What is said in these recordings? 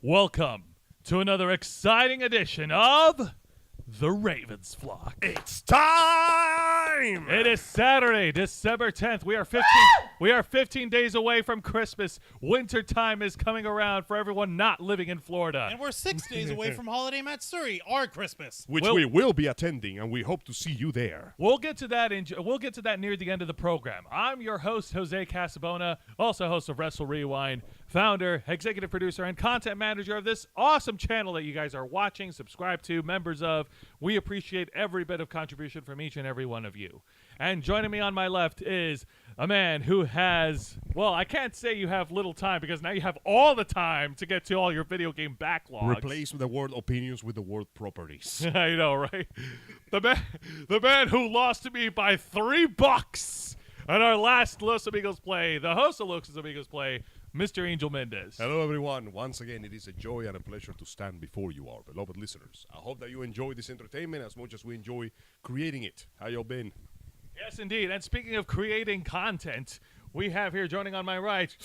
Welcome to another exciting edition of The Ravens Flock. It's time! It is Saturday, December 10th. We are 15 days away from Christmas. Winter time is coming around for everyone not living in Florida. And we're 6 days away from Holiday Matsuri, our Christmas. Which we will be attending, and we hope to see you there. We'll get to that near the end of the program. I'm your host, Jose Casabona, also host of Wrestle Rewind, founder, executive producer, and content manager of this awesome channel that you guys are watching, subscribe to, members of. We appreciate every bit of contribution from each and every one of you. And joining me on my left is a man who has, well, I can't say you have little time because now you have all the time to get to all your video game backlogs. Replace the word opinions with the word properties. I know, right? The man who lost to me by $3 on our last Los Amigos play, the host of Los Amigos play, Mr. Angel Mendez. Hello, everyone. Once again, it is a joy and a pleasure to stand before you, our beloved listeners. I hope that you enjoy this entertainment as much as we enjoy creating it. How y'all been? Yes, indeed. And speaking of creating content, we have here joining on my right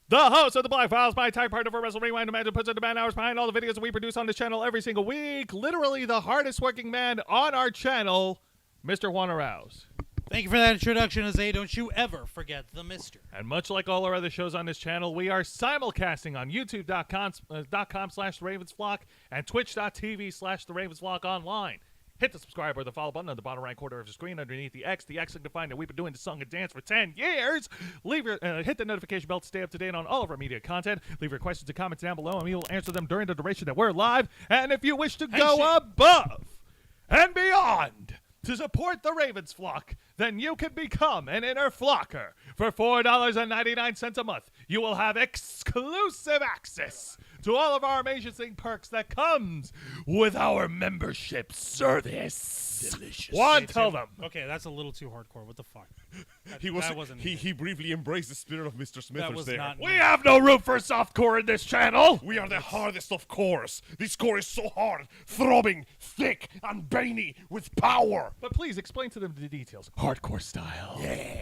the host of the Black Files, my type partner for Wrestle Rewind, the man who puts in the man hours behind all the videos that we produce on this channel every single week. Literally the hardest working man on our channel, Mr. Juan Arouse. Thank you for that introduction, Jose. Don't you ever forget the mister. And much like all our other shows on this channel, we are simulcasting on youtube.com/ravensflock and twitch.tv/theravensflock online. Hit the subscribe or the follow button on the bottom right corner of the screen underneath the X. The X signifying that we've been doing the song and dance for 10 years. Hit the notification bell to stay up to date on all of our media content. Leave your questions and comments down below, and we will answer them during the duration that we're live. And if you wish to go above and beyond to support the Ravens Flock, then you can become an inner flocker. For $4.99 a month, you will have exclusive access to all of our amazing perks that comes with our membership service. Delicious. Juan, tell them. Okay, that's a little too hardcore. What the fuck? That wasn't he briefly embraced the spirit of Mr. Smithers was there. not We have no room for softcore in this channel. We are the hardest of cores. This core is so hard, throbbing, thick, and veiny with power. But please explain to them the details. Hardcore style. Yeah.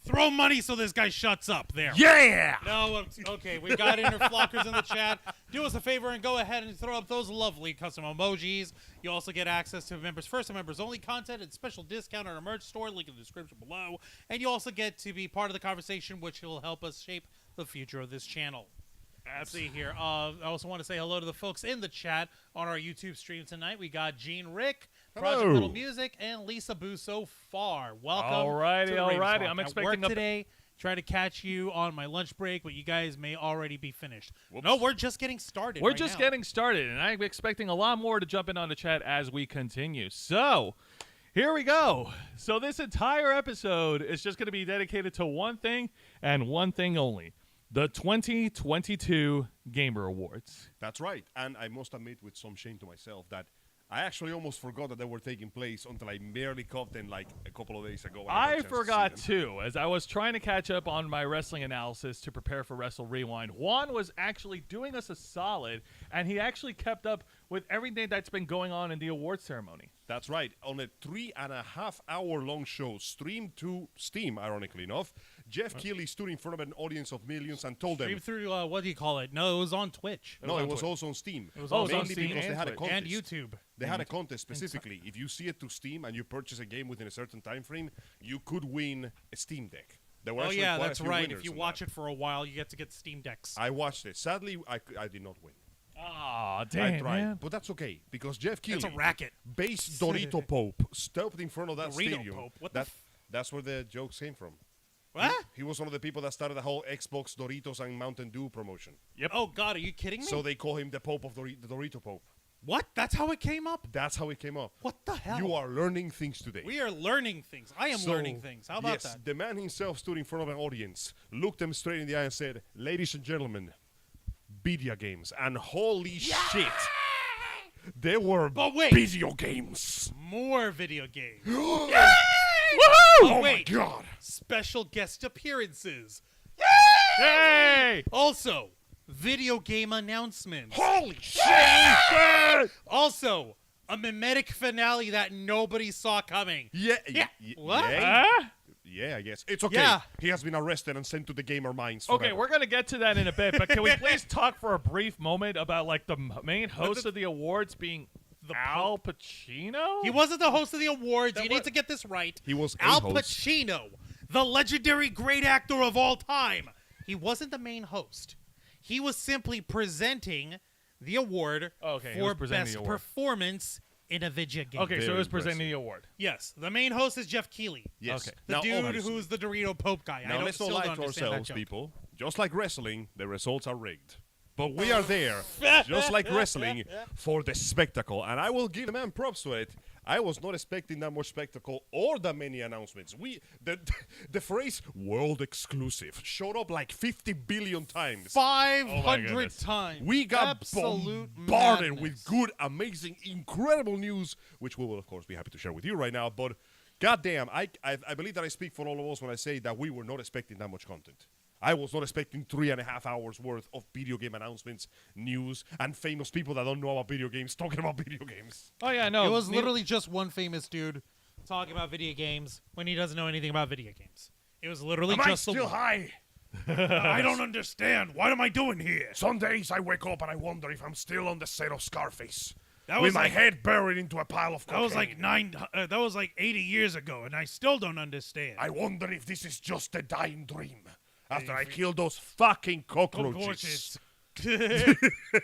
Throw money so this guy shuts up there. Yeah. No, okay, we got inner flockers in the chat. Do us a favor and go ahead and throw up those lovely custom emojis. You also get access to members first and members only content and special discount on our merch store, link in the description below. And you also get to be part of the conversation, which will help us shape the future of this channel. Let's see here. I also want to say hello to the folks in the chat on our YouTube stream tonight. We got Gene Rick, Project Hello. Metal Music, and Lisa Boo so far. Welcome. Alrighty, to the Ravens alrighty. Flock. I'm At expecting work today. Try to catch you on my lunch break, but you guys may already be finished. No, we're just getting started. We're right just now. getting started, and I'm expecting a lot more to jump in on the chat as we continue. So, here we go. So this entire episode is just going to be dedicated to one thing and one thing only. The 2022 Gamer Awards. That's right. And I must admit with some shame to myself that I actually almost forgot that they were taking place until I barely caught them like a couple of days ago. when got a I chance to see forgot them. too, as I was trying to catch up on my wrestling analysis to prepare for Wrestle Rewind. Juan was actually doing us a solid, and he actually kept up with everything that's been going on in the award ceremony. That's right. On a 3.5-hour-long show streamed to Steam, ironically enough, Jeff Keighley stood in front of an audience of millions and told them... Stream through, what do you call it? No, it was on Twitch. No, it was also on Steam. It was also on Mainly Steam because and they had a Twitch. contest. And YouTube. They had a contest specifically. If you see it to Steam and you purchase a game within a certain time frame, you could win a Steam Deck. There were Oh, actually yeah, quite a that's few right. winners If you in watch that. it for a while, you get to get Steam Decks. I watched it. Sadly, I did not win. Aw, I damn, tried, man. but that's okay because Jeff Keighley, It's a racket. base Dorito Pope, stepped in front of that Dorito stadium. Pope? What the That's where the jokes came from. What? He was one of the people that started the whole Xbox Doritos and Mountain Dew promotion. Yep. Oh, God, are you kidding me? So they call him the Pope of the Dorito Pope. What? That's how it came up? That's how it came up. What the hell? You are learning things today. We are learning things. I am So, learning things. How about yes, that? the man himself stood in front of an audience, looked them straight in the eye and said, "Ladies and gentlemen, video games." And holy shit, there were But wait. video games. More video games. Woohoo! Oh wait. my god. Special guest appearances. Hey! Also, video game announcements. Holy shit! Also, a mimetic finale that nobody saw coming. Yeah. Yeah. What? Yeah. Huh? Yeah, I guess. It's okay. Yeah. He has been arrested and sent to the gamer mines Okay, forever. we're gonna get to that in a bit, but can we please talk for a brief moment about like the main host of the awards being Al Pacino? He wasn't the host of the awards. You need to get this right. He was a Al host. Pacino, the legendary great actor of all time. He wasn't the main host. He was simply presenting the award Okay, he for was presenting best the award. performance in a video game. Okay, so Very it was presenting impressive. the award. Yes, the main host is Jeff Keighley. Yes. Okay. The Now, dude obviously- who's the Dorito Pope guy. Now, let's not lie to ourselves, people. Just like wrestling, the results are rigged. But we are there, just like wrestling, for the spectacle. And I will give the man props to it. I was not expecting that much spectacle or that many announcements. The phrase "world exclusive" showed up like 50 billion times. 500 goodness. times. We got absolute bombarded madness. with good, amazing, incredible news, which we will, of course, be happy to share with you right now. But goddamn, I believe that I speak for all of us when I say that we were not expecting that much content. I was not expecting 3.5 hours worth of video game announcements, news, and famous people that don't know about video games talking about video games. Oh yeah, no. It was literally just one famous dude talking about video games when he doesn't know anything about video games. It was literally Am I just the still one. high? I don't understand. What am I doing here? Some days I wake up and I wonder if I'm still on the set of Scarface. That with was my like- head buried into a pile of That cocaine. was like that was like 80 years ago, and I still don't understand. I wonder if this is just a dying dream. After I kill those fucking cockroaches.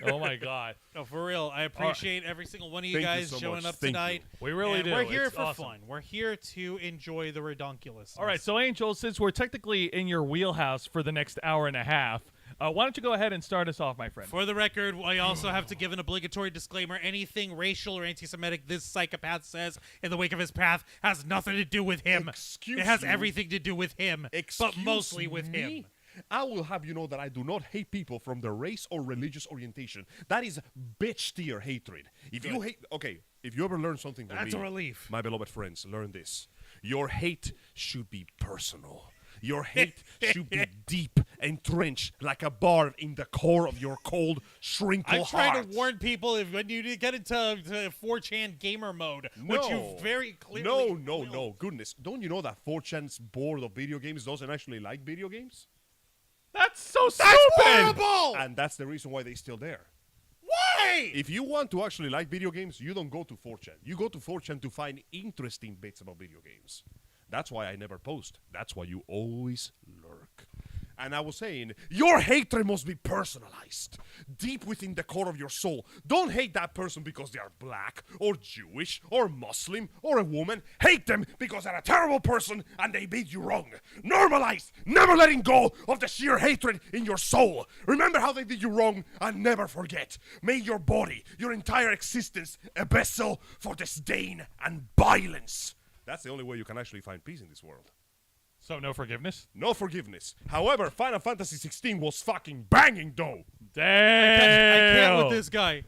Oh my god. No, for real. I appreciate every single one of you Thank you guys so showing much. up Thank tonight. you. We really And do. We're here It's for awesome. fun. We're here to enjoy the redonkulous. All right, so Angel, since we're technically in your wheelhouse for the next hour and a half, why don't you go ahead and start us off, my friend? For the record, I also have to give an obligatory disclaimer. Anything racial or anti-Semitic this psychopath says in the wake of his path has nothing to do with him. Excuse it has you? everything to do with him, but Excuse mostly with me? him. I will have you know that I do not hate people from their race or religious orientation. That is bitch tier hatred. If you hate, okay, if you ever learn something from That's me, a relief. my beloved friends, learn this. Your hate should be personal. Your hate should be deep, entrenched, like a barb in the core of your cold, shrinkle I'm trying heart. to warn people if when you get into 4chan gamer mode, which you very clearly No. Goodness, don't you know that 4chan's board of video games doesn't actually like video games? That's so stupid. horrible. And that's the reason why they're still there. Why? If you want to actually like video games, you don't go to 4chan. You go to 4chan to find interesting bits about video games. That's why I never post. That's why you always lurk. And I was saying, your hatred must be personalized, deep within the core of your soul. Don't hate that person because they are black, or Jewish, or Muslim, or a woman. Hate them because they're a terrible person and they made you wrong. Normalize, never letting go of the sheer hatred in your soul. Remember how they did you wrong and never forget. Make your body, your entire existence, a vessel for disdain and violence. That's the only way you can actually find peace in this world. So no forgiveness? No forgiveness. However, Final Fantasy 16 was fucking banging though. Damn. I can't with this guy.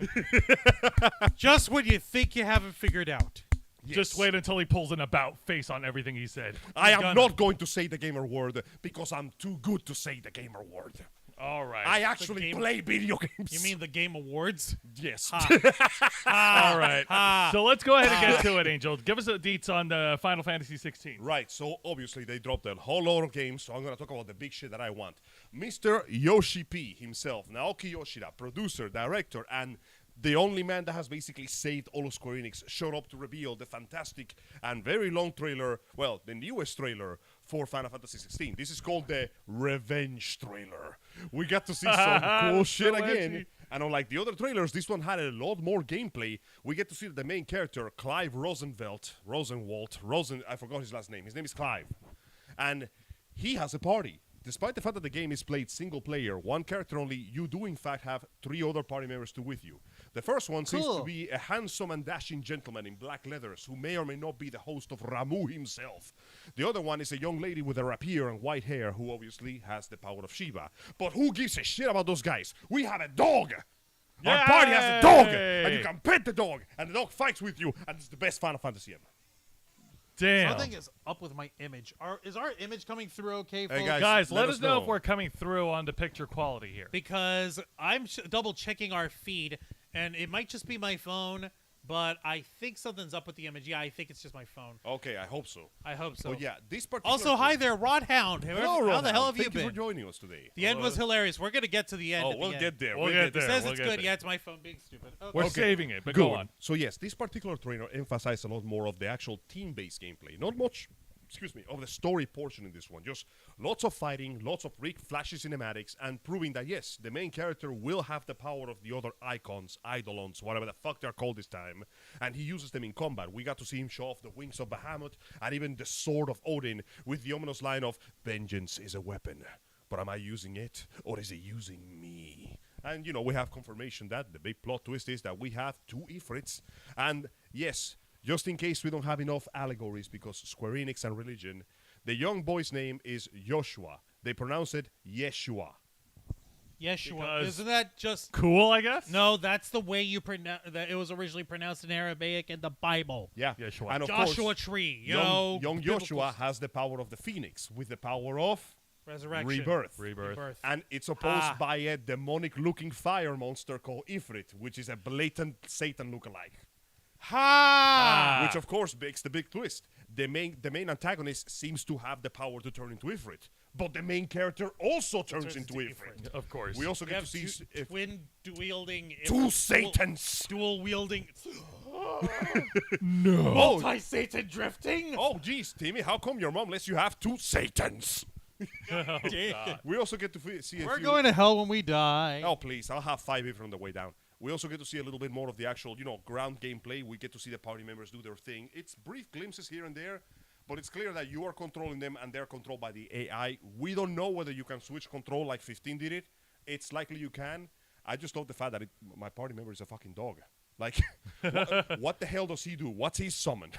Just when you think you haven't figured out. Just wait until he pulls an about face on everything he said. I am gonna. not going to say the gamer word because I'm too good to say the gamer word. All right. I actually game- play video games. You mean the Game Awards? yes? All right. So let's go ahead and get to it, Angel. Give us the deets on the Final Fantasy 16. Right, so obviously they dropped a whole lot of games, so I'm going to talk about the big shit that I want. Mr. Yoshi P himself, Naoki Yoshida, producer, director, and the only man that has basically saved all of Square Enix, showed up to reveal the fantastic and very long trailer, well, the newest trailer for Final Fantasy 16. This is called the Revenge trailer. We got to see some cool shit So again. edgy. And unlike the other trailers, this one had a lot more gameplay. We get to see the main character, Clive Rosenwald, I forgot his last name. His name is Clive. And he has a party. Despite the fact that the game is played single player, one character only, you do in fact have 3 other party members to with you. The first one seems to be a handsome and dashing gentleman in black leathers who may or may not be the host of Ramu himself. The other one is a young lady with a rapier and white hair who obviously has the power of Shiva. But who gives a shit about those guys? We have a dog! Our party has a dog! And you can pet the dog, and the dog fights with you, and it's the best Final Fantasy ever. Damn. Something is up with my image. Is our image coming through okay, folks? Hey, guys. Guys, Let let us us know know. if we're coming through on the picture quality here. Because I'm double checking our feed, and it might just be my phone, but I think something's up with the image. Yeah, I think it's just my phone. Okay, I hope so. I hope so. But yeah, this particular. Also, hi there, Rodhound. Hello, How the hell have Thank you been? for joining us today. The end was hilarious. We're gonna get to the end. Oh, at the we'll end. get there. We'll get It there. says We'll it's get good. there. Yeah, it's my phone being stupid. Okay. We're Okay. saving it, but Good. go on. So yes, this particular trailer emphasized a lot more of the actual team-based gameplay. Not much, of the story portion in this one. Just lots of fighting, lots of flashy cinematics, and proving that yes, the main character will have the power of the other icons, eidolons, whatever the fuck they're called this time, and he uses them in combat. We got to see him show off the wings of Bahamut and even the sword of Odin with the ominous line of "Vengeance is a weapon, but am I using it or is it using me?" And we have confirmation that the big plot twist is that we have 2 Ifrits, and yes. Just in case we don't have enough allegories because Square Enix and religion, the young boy's name is Joshua. They pronounce it Yeshua. Yeshua. Because- Isn't that just... Cool, I guess? No, that's the way you pronounce... That it was originally pronounced in Aramaic in the Bible. Yeah, Yeshua. And of Joshua course, tree. young Joshua has the power of the phoenix with the power of Resurrection. rebirth. Rebirth. And it's opposed by a demonic-looking fire monster called Ifrit, which is a blatant Satan lookalike. Ha! Which of course makes the big twist. The main antagonist seems to have the power to turn into Ifrit, but the main character also turns into Ifrit. Of course. We also We get have to see twin wielding... two Satans. Dual wielding... no. Multi-Satan drifting? Oh, geez, Timmy, how come your mom lets you have 2 Satans? We also get to see a We're few... going to hell when we die. Oh, please, I'll have 5 even on the way down. We also get to see a little bit more of the actual, ground gameplay. We get to see the party members do their thing. It's brief glimpses here and there, but it's clear that you are controlling them and they're controlled by the AI. We don't know whether you can switch control like 15 did it. It's likely you can. I just love the fact that my party member is a fucking dog. Like, what the hell does he do? What's his summon?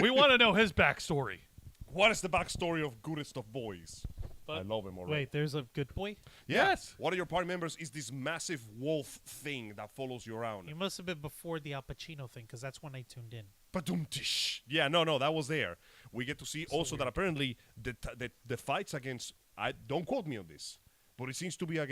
We want to know his backstory. What is the backstory of Goodest of Boys? I love him already. Wait, there's a good boy? Yes. One of your party members is this massive wolf thing that follows you around. You must have been before the Al Pacino thing, because that's when I tuned in. Badum-tish. Yeah, no, that was there. We get to see also that apparently the fights against, don't quote me on this, but it seems to be a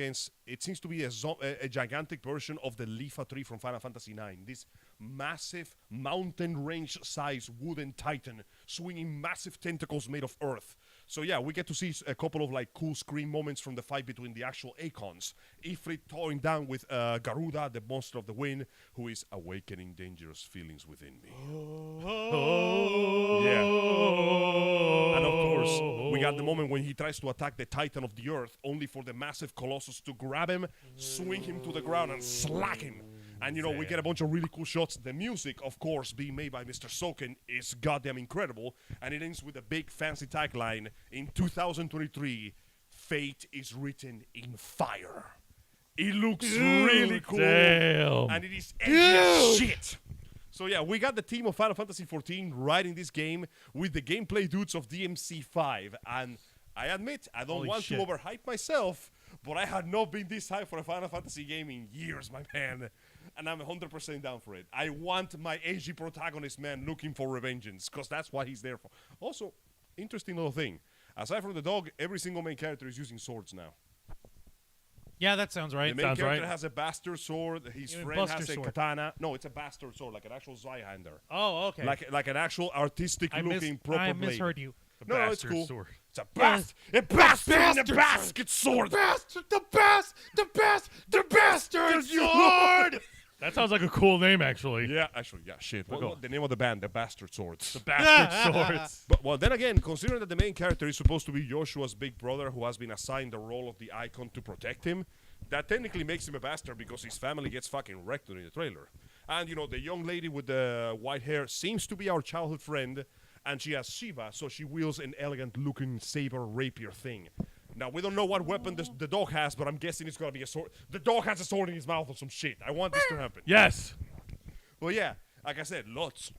gigantic version of the Lifa tree from Final Fantasy IX. This massive mountain range size wooden titan swinging massive tentacles made of earth. So yeah, we get to see a couple of cool screen moments from the fight between the actual Acons. Ifrit towing down with Garuda, the monster of the wind, who is awakening dangerous feelings within me. Yeah. And of course, we got the moment when he tries to attack the Titan of the Earth, only for the massive Colossus to grab him, swing him to the ground, and slack him. And we get a bunch of really cool shots. The music, of course, being made by Mr. Soken, is goddamn incredible. And it ends with a big fancy tagline: in 2023, fate is written in fire. It looks really cool. Damn. And it is edgy as shit. So yeah, we got the team of Final Fantasy XIV writing this game with the gameplay dudes of DMC5. And I admit, I don't Holy want shit. to overhype myself, but I had not been this hyped for a Final Fantasy game in years, my man. And I'm 100% down for it. I want my edgy protagonist, man, looking for revengeance, because that's what he's there for. Also, interesting little thing. Aside from the dog, every single main character is using swords now. Yeah, that sounds right. The main Sounds character right. has a bastard sword. His You mean friend Buster has a sword. katana. No, it's a bastard sword, like an actual Zweihander. Oh, okay. Like an actual artistic-looking proper I blade. misheard you. No, it's Bastard cool. sword. It's a bastard in a basket sword. The bastard sword! That sounds like a cool name, actually. Yeah, actually, yeah, shit. Go. What the name of the band? The Bastard Swords. Bastard swords. But well, then again, considering that the main character is supposed to be Joshua's big brother, who has been assigned the role of the icon to protect him, that technically makes him a bastard because his family gets fucking wrecked in the trailer. And the young lady with the white hair seems to be our childhood friend, and she has Shiva, so she wields an elegant-looking saber rapier thing. Now, we don't know what weapon the dog has, but I'm guessing it's gonna be a sword. The dog has a sword in his mouth or some shit. I want this to happen. Yes. Well, yeah, like I said, lots of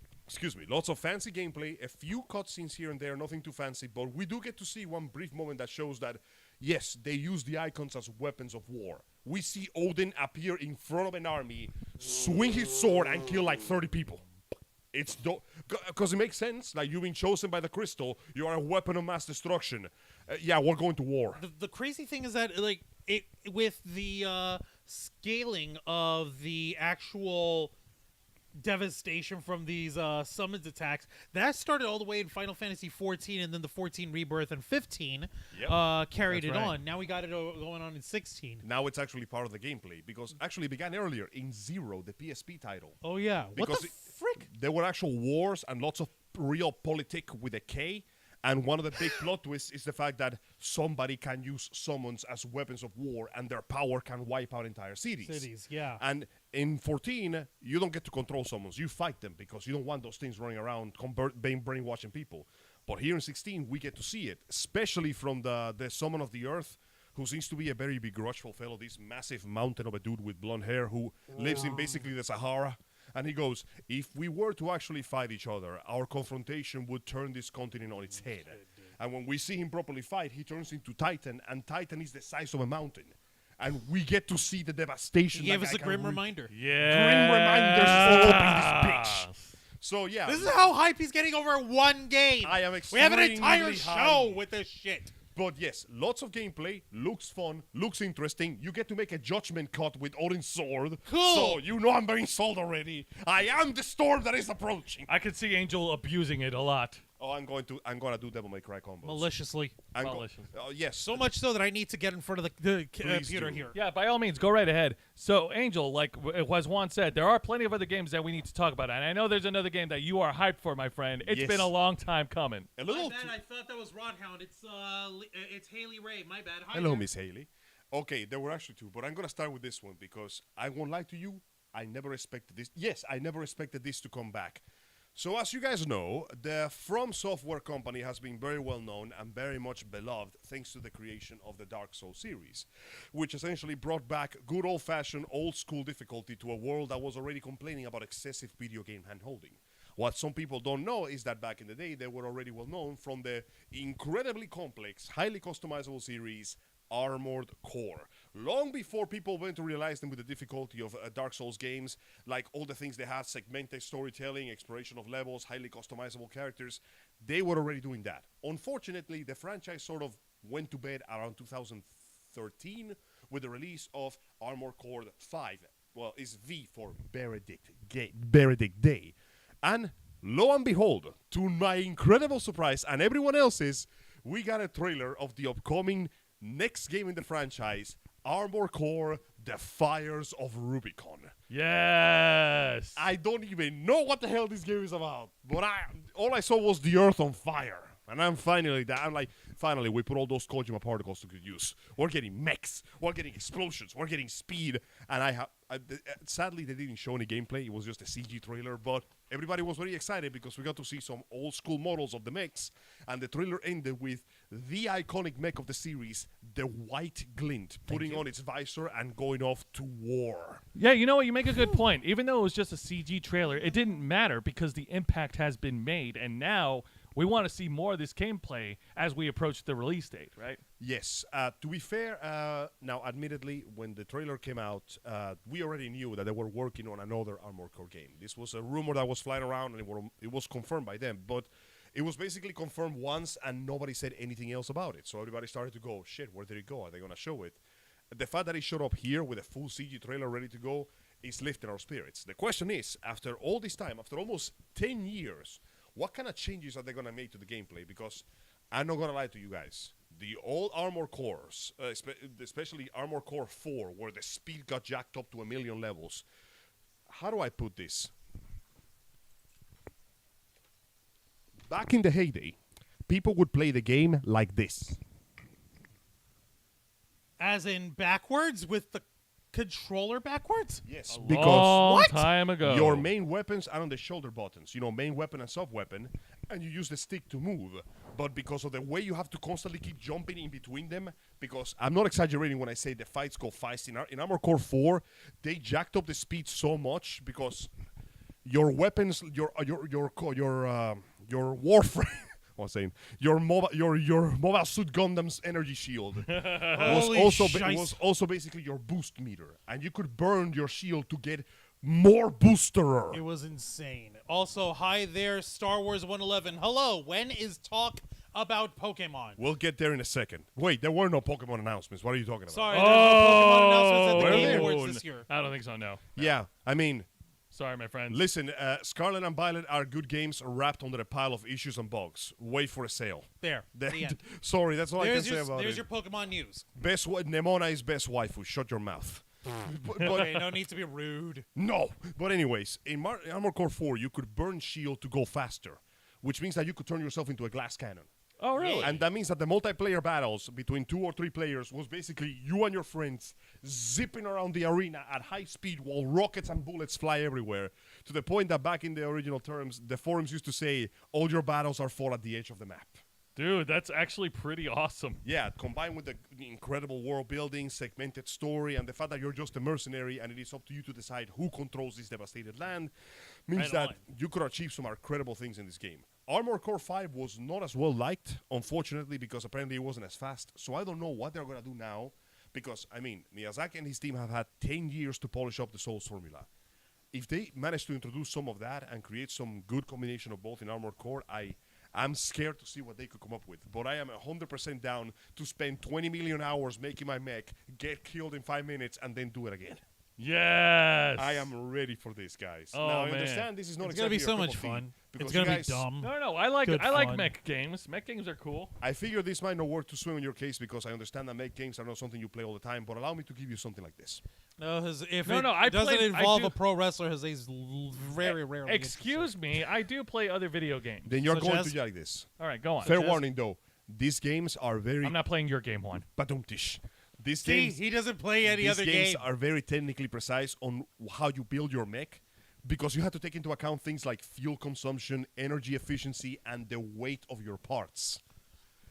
fancy gameplay, a few cutscenes here and there, nothing too fancy, but we do get to see one brief moment that shows that, yes, they use the icons as weapons of war. We see Odin appear in front of an army, swing his sword, and kill like 30 people. It's because it makes sense. Like, you've been chosen by the crystal, you are a weapon of mass destruction. Yeah, we're going to war. The crazy thing is that, with the scaling of the actual devastation from these summons attacks. That started all the way in Final Fantasy 14, and then the 14 Rebirth and 15 carried That's it right. on. Now we got it going on in 16. Now it's actually part of the gameplay because actually it began earlier in Zero, the PSP title. Oh yeah, what Because the frick? There were actual wars and lots of real politic with a K. And one of the big plot twists is the fact that somebody can use summons as weapons of war, and their power can wipe out entire cities. Yeah. And in 14, you don't get to control summons. You fight them because you don't want those things running around, brainwashing people. But here in 16, we get to see it, especially from the Summon of the Earth, who seems to be a very begrudgeful fellow, this massive mountain of a dude with blonde hair who lives in basically the Sahara. And he goes, if we were to actually fight each other, our confrontation would turn this continent on its head. And when we see him properly fight, he turns into Titan, and Titan is the size of a mountain. And we get to see the devastation. He gave that us guy a can grim wreak. reminder. Yeah. Grim reminders all up in this bitch. So, yeah. This is how hype he's getting over one game. I am We have an entire extremely show high. with this shit. But yes, lots of gameplay, looks fun, looks interesting. You get to make a judgment cut with Odin's sword. Cool. So you know I'm being sold already. I am the storm that is approaching. I could see Angel abusing it a lot. Oh, I'm gonna do Devil May Cry combos. Maliciously. Malicious. Yes. So much so that I need to get in front of the computer do. here. Yeah, by all means, go right ahead. So, Angel, like as Juan said, there are plenty of other games that we need to talk about, and I know there's another game that you are hyped for, my friend. It's Yes. been a long time coming. A little. I thought that was Rodhound. It's Haley Ray. My bad. Hello, Miss Haley. Okay, there were actually two, but I'm gonna start with this one because I won't lie to you. I never expected this. Yes, I never expected this to come back. So as you guys know, the From Software company has been very well known and very much beloved thanks to the creation of the Dark Souls series, which essentially brought back good old-fashioned, old-school difficulty to a world that was already complaining about excessive video game hand-holding. What some people don't know is that back in the day, they were already well known from the incredibly complex, highly customizable series Armored Core. Long before people went to realize them with the difficulty of Dark Souls games, like all the things they had, segmented storytelling, exploration of levels, highly customizable characters, they were already doing that. Unfortunately, the franchise sort of went to bed around 2013 with the release of Armored Core 5. Well, it's V for Benedict Day. And lo and behold, to my incredible surprise and everyone else's, we got a trailer of the upcoming next game in the franchise, Armored Core: The Fires of Rubicon. Yes. I don't even know what the hell this game is about, but all I saw was the earth on fire. And I'm like, finally, we put all those Kojima particles to good use. We're getting mechs, we're getting explosions, we're getting speed. And sadly, they didn't show any gameplay. It was just a CG trailer, but everybody was very excited because we got to see some old school models of the mechs. And the trailer ended with the iconic mech of the series, the White Glint, putting on its visor and going off to war. Yeah, you know what? You make a good point. Even though it was just a CG trailer, it didn't matter because the impact has been made, and now we want to see more of this gameplay as we approach the release date, right? Yes. To be fair, now, admittedly, when the trailer came out, we already knew that they were working on another Armored Core game. This was a rumor that was flying around, and it was confirmed by them. But it was basically confirmed once, and nobody said anything else about it. So everybody started to go, shit, where did it go? Are they going to show it? The fact that it showed up here with a full CG trailer ready to go is lifting our spirits. The question is, after all this time, after almost 10 years, what kind of changes are they going to make to the gameplay? Because I'm not going to lie to you guys. The old Armored Cores, especially Armored Core 4, where the speed got jacked up to 1 million levels. How do I put this? Back in the heyday, people would play the game like this. As in backwards with the controller backwards? Yes, Long What? time ago. your main weapons are on the shoulder buttons. You know, main weapon and sub-weapon, and you use the stick to move. But because of the way you have to constantly keep jumping in between them, because I'm not exaggerating when I say the fights go fast. In Armored Core 4, they jacked up the speed so much because your weapons, your Warframe. I was saying your mobile suit Gundam's energy shield Holy was shice. also basically your boost meter, and you could burn your shield to get more boosterer. It was insane. Also, hi there, Star Wars 111. Hello, when is talk about Pokemon? We'll get there in a second. Wait, there were no Pokemon announcements. What are you talking about? Sorry, there's no Pokemon announcements at the Were Game there? Awards this year. I don't think so, no. Yeah, I mean, Sorry, my friends. Listen, Scarlet and Violet are good games wrapped under a pile of issues and bugs. Wait for a sale. There. The end. Sorry, that's all I can There's say your, about there's it. your Pokemon news. Nemona is best waifu. Shut your mouth. But Okay, no need to be rude. no. But anyways, in Armor Core 4, you could burn shield to go faster, which means that you could turn yourself into a glass cannon. Oh, really? And that means that the multiplayer battles between 2 or 3 players was basically you and your friends zipping around the arena at high speed while rockets and bullets fly everywhere. To the point that back in the original terms, the forums used to say, all your battles are fought at the edge of the map. Dude, that's actually pretty awesome. Yeah, combined with the incredible world building, segmented story, and the fact that you're just a mercenary and it is up to you to decide who controls this devastated land, means Right that on. you could achieve some incredible things in this game. Armor Core 5 was not as well liked, unfortunately, because apparently it wasn't as fast. So I don't know what they're going to do now, because, I mean, Miyazaki and his team have had 10 years to polish up the Souls formula. If they manage to introduce some of that and create some good combination of both in Armor Core, I'm scared to see what they could come up with. But I am 100% down to spend 20 million hours making my mech, get killed in 5 minutes, and then do it again. Yes. I am ready for this, guys. Oh, now, I man. understand this is not It's gonna be exactly so your much cup of tea, fun. because It's gonna you be guys- dumb. No, I like Good I like fun. mech games. Mech games are cool. I figure this might not work to swim in your case because I understand that mech games are not something you play all the time, but allow me to give you something like this. No, if No, it no, I doesn't played- I involve do- a pro wrestler, Jose's very rarely. Excuse me, I do play other video games. Then you're Such going as? to like this. All right, go on. Fair as? warning, though. These games are very I'm not playing your game one. badumtish. These See, games, he doesn't play any these other games game. are very technically precise on how you build your mech, because you have to take into account things like fuel consumption, energy efficiency, and the weight of your parts.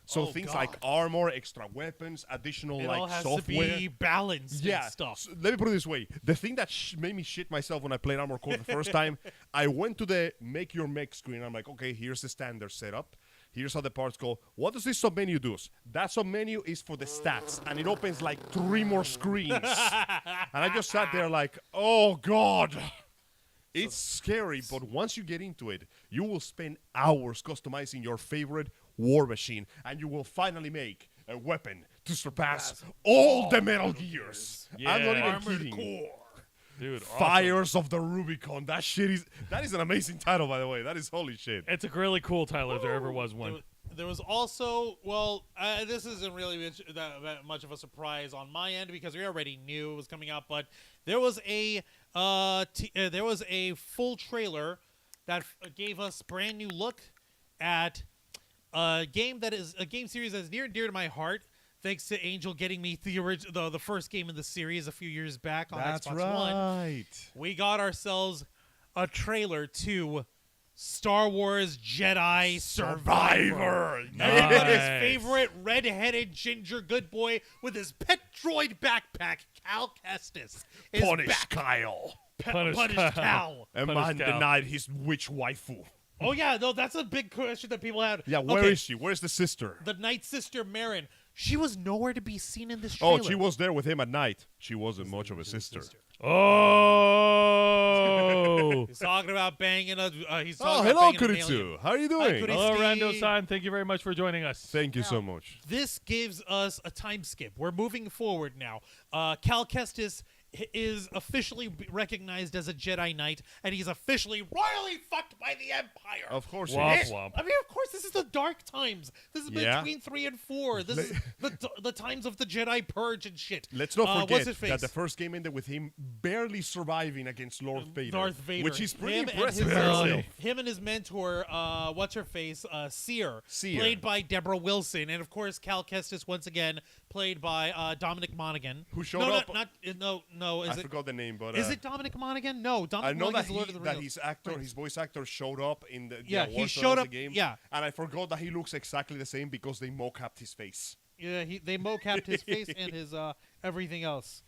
So Oh, things God. like armor, extra weapons, additional It like all has software. to be balanced Yeah, and stuff. so let me put it this way. The thing that made me shit myself when I played Armor Core the first time, I went to the make your mech screen. I'm like, okay, here's the standard setup. Here's how the parts go. What does this submenu do? That submenu is for the stats, and it opens like 3 more screens. And I just sat there like, oh, God. It's scary, but once you get into it, you will spend hours customizing your favorite war machine, and you will finally make a weapon to surpass all the Metal Gears. I'm not Yeah. even Armored kidding. Core. Dude, awesome. Fires of the Rubicon. That is an amazing title, by the way. That is holy shit. It's a really cool title if there ever was one. There was also, this isn't really that much of a surprise on my end because we already knew it was coming out, but there was a full trailer that gave us brand new look at a game series that is near and dear to my heart. Thanks to Angel getting me the first game in the series a few years back on Xbox One. We got ourselves a trailer to Star Wars Jedi Survivor. Everybody's Nice. favorite red-headed ginger good boy with his pet droid backpack, Cal Kestis. is Punish back. Kyle. Punish Cal. A Punish man Cal. denied his witch waifu. Oh, yeah, no, that's a big question that people had. Yeah, where is Okay, she? Where's the sister? the Night Sister Marin. She was nowhere to be seen in this Oh, trailer. she was there with him at night. She wasn't much of a sister. Oh! He's talking about banging a. He's Oh, talking about hello, banging an alien. Kuritsu. How are you doing? Kuritsu. Hello, Steve. Rando-san. Thank you very much for joining us. Thank you so much. This gives us a time skip. We're moving forward now. Cal Kestis is officially recognized as a Jedi Knight, and he's officially royally fucked by the Empire. Of course Womp he is. womp. I mean, of course, this is the dark times. This is Yeah. between 3 and 4. This is the times of the Jedi Purge and shit. Let's not What's forget his face? that the first game ended with him barely surviving against Lord Vader. Darth Vader. Which is pretty Him and impressive. his, for Really? himself. him and his mentor, what's her face, Seer, Seer. played by Deborah Wilson, and of course Cal Kestis once again played by Dominic Monaghan. Who showed no, up- No, I is it? forgot the name, but Is it Dominic Monaghan? No, I Dominic know that, Monaghan's Lord of the that Rings. his voice actor showed up in the Yeah, awards he that showed was up- the game. yeah. And I forgot that he looks exactly the same because they mocapped his face. Yeah, they mocapped his face and his everything else.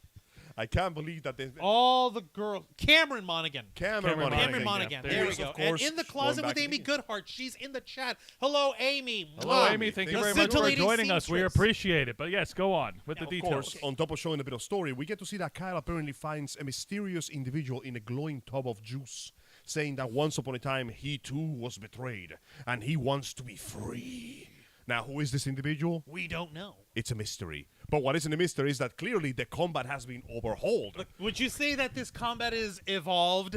I can't believe that they. All the girls. Cameron Monaghan. Cameron Cameron Monaghan. Monaghan. yeah. There we Yes, go. of course, And in the going closet back with in Amy the- Goodhart. She's in the chat. Hello, Amy. Hello, Mwah. Amy. Thank you The very much for scintillating joining us. We seamstress. appreciate it. But yes, go on with the Of details. course, on top of showing a bit of story, we get to see that Kyle apparently finds a mysterious individual in a glowing tub of juice, saying that once upon a time he too was betrayed, and he wants to be free. Now, who is this individual? We don't know. It's a mystery. But what isn't a mystery is that clearly the combat has been overhauled. Look, would you say that this combat is evolved?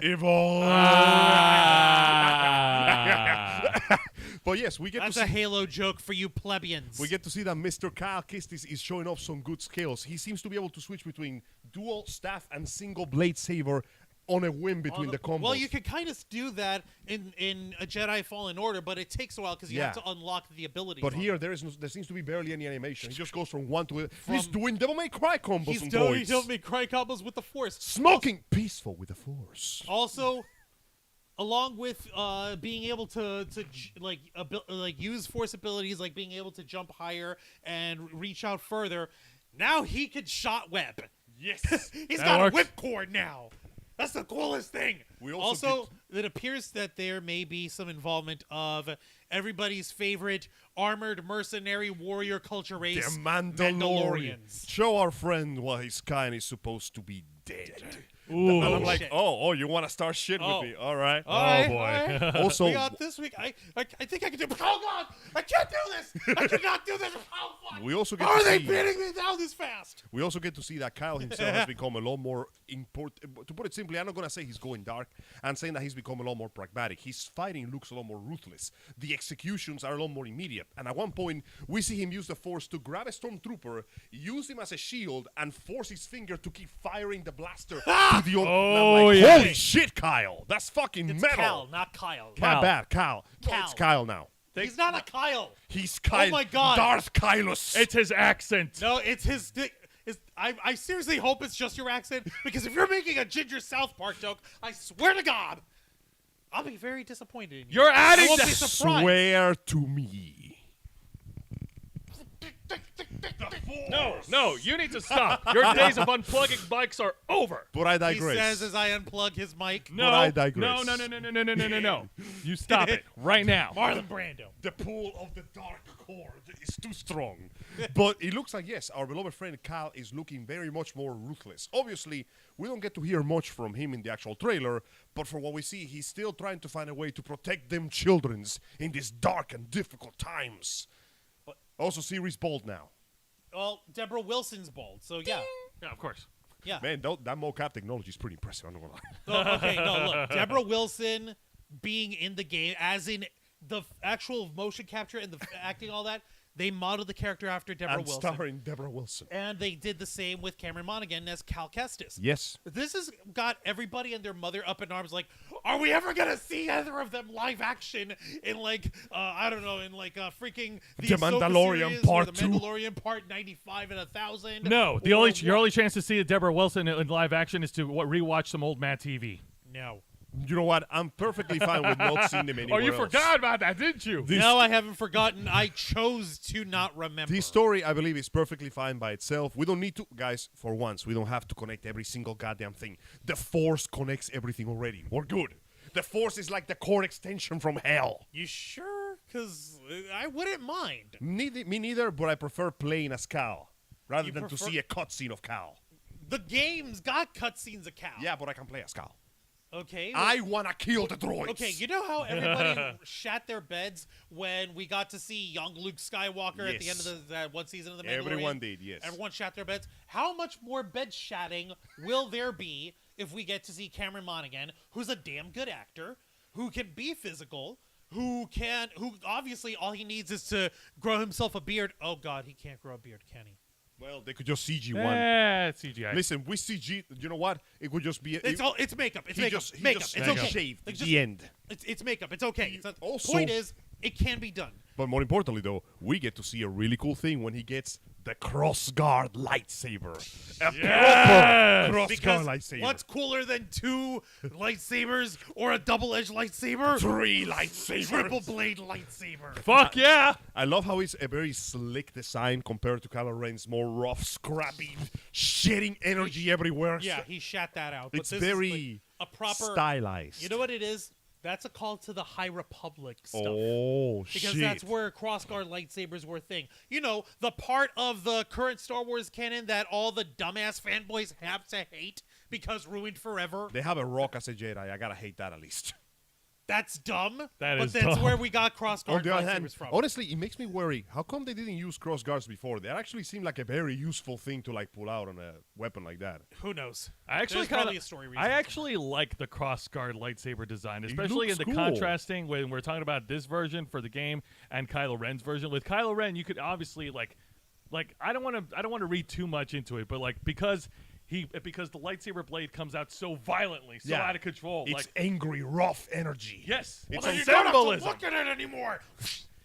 But yes, we get That's to a see. Halo joke for you plebeians. We get to see that Mr. Kyle Kestis is showing off some good skills. He seems to be able to switch between dual staff and single blade saber on a whim between the combos. Well, you can kind of do that in a Jedi Fallen Order, but it takes a while because you have to unlock the abilities. But on here, it. there seems to be barely any animation. He just goes from one to he's doing Devil May Cry combos he's on doing droids. Devil May Cry combos with the Force. Smoking peaceful with the Force. Also, along with being able to use Force abilities, like being able to jump higher and reach out further, now he can shot web. Yes. He's That got works. a whipcord now. That's the coolest thing. We also it appears that there may be some involvement of everybody's favorite armored mercenary warrior culture The race, Mandalorians. Show our friend why his kind is supposed to be dead. Ooh. And I'm like, shit. oh, you want to start shit Oh. with me? All right. All right, boy. all right. Also, We got this week. I think I can do. Oh God! I can't do this. I cannot do this. Oh, fuck. we also get How to are they see. beating me down this fast? We also get to see that Kyle himself has become a lot more important. To put it simply, I'm not going to say he's going dark. I'm saying that he's become a lot more pragmatic. His fighting looks a lot more ruthless. The executions are a lot more immediate. And at one point, we see him use the Force to grab a stormtrooper, use him as a shield, and force his finger to keep firing the blaster to the Oh, like, yeah. holy shit, Kyle! That's fucking It's metal. Cal, not Kyle. My Cal. bad, Kyle. No, Cal. it's Kyle now. He's not a Kyle. He's Kyle. Oh my God. Darth Kylus. It's his accent. No, it's his. I seriously hope it's just your accent because if you're making a Ginger South Park joke, I swear to God, I'll be very disappointed in you. You're adding I won't to- be surprised. Swear to me. No, you need to stop. Your days of unplugging mics are over. But I He digress. says as I unplug his mic. No, I digress. No. You stop it right now. Marlon Brando. The pull of the dark cord is too strong. But it looks like, yes, our beloved friend Cal is looking very much more ruthless. Obviously, we don't get to hear much from him in the actual trailer, but from what we see, he's still trying to find a way to protect them childrens in these dark and difficult times. Also, Siri's bald now. Well, Deborah Wilson's bald, so yeah. Yeah, of course. Yeah. Man, that mocap technology is pretty impressive, I'm not gonna lie. Oh, okay, no, look. Deborah Wilson being in the game, as in the actual motion capture and the acting, all that, they modeled the character after Deborah And Wilson. starring Deborah Wilson. And they did the same with Cameron Monaghan as Cal Kestis. Yes. This has got everybody and their mother up in arms like, are we ever going to see either of them live action in like, I don't know, in like freaking The Ahsoka Mandalorian series Part or the 2. Mandalorian Part 95 and 1,000? No, Or your what? only chance to see Deborah Wilson in live action is to rewatch some old Mad TV. No. You know what? I'm perfectly fine with not seeing them anywhere Oh, you else. forgot about that, didn't you? No, I haven't forgotten. I chose to not remember. This story, I believe, is perfectly fine by itself. We don't need to, guys, for once, we don't have to connect every single goddamn thing. The Force connects everything already. We're good. The Force is like the core extension from hell. You sure? Because I wouldn't mind. Me neither, but I prefer playing as Cal rather You than to prefer- see a cutscene of Cal. The game's got cutscenes of Cal. Yeah, but I can play as Cal. Okay. I want to kill the droids. Okay, you know how everybody shat their beds when we got to see young Luke Skywalker at the end Yes. of the one season of The Mandalorian? Everyone did, yes. Everyone shat their beds. How much more bed shatting will there be if we get to see Cameron Monaghan, who's a damn good actor, who can be physical, who obviously all he needs is to grow himself a beard. Oh, God, he can't grow a beard, can he? Well, they could just CG one. It's CGI. Listen, with CG, you know what? It would just be... It's makeup. It's he makeup. just, he makeup. just It's makeup. okay. shaved Like, the end. It's makeup. It's okay. It's not, Also- point is, it can be done. But more importantly, though, we get to see a really cool thing when he gets the crossguard lightsaber. A Yes! proper Because crossguard lightsaber. what's cooler than 2 lightsabers or a double-edged lightsaber? 3 lightsabers? Triple blade lightsaber. Fuck yeah! I love how it's a very slick design compared to Kylo Ren's more rough, scrappy, shitting energy everywhere. Yeah, he shat that out. But It's this is very like a proper. stylized. You know what it is? That's a call to the High Republic stuff. Oh, Because shit. that's where crossguard lightsabers were a thing. You know, the part of the current Star Wars canon that all the dumbass fanboys have to hate because ruined forever. They have a rock as a Jedi. I gotta hate that at least. That's dumb. That but is that's dumb. where we got cross On guard the other hand, lightsabers from. honestly, it makes me worry. How come they didn't use cross guards before? That actually seemed like a very useful thing to like pull out on a weapon like that. Who knows? I actually There's kind probably a of. story reason I for actually like the cross guard lightsaber design, especially in looks the cool. contrasting when we're talking about this version for the game and Kylo Ren's version. With Kylo Ren, you could obviously like I don't want to read too much into it, but like because the lightsaber blade comes out so violently, so out of control. It's like angry, rough energy. yes, It's well, a then You don't have to symbolism. look at it anymore.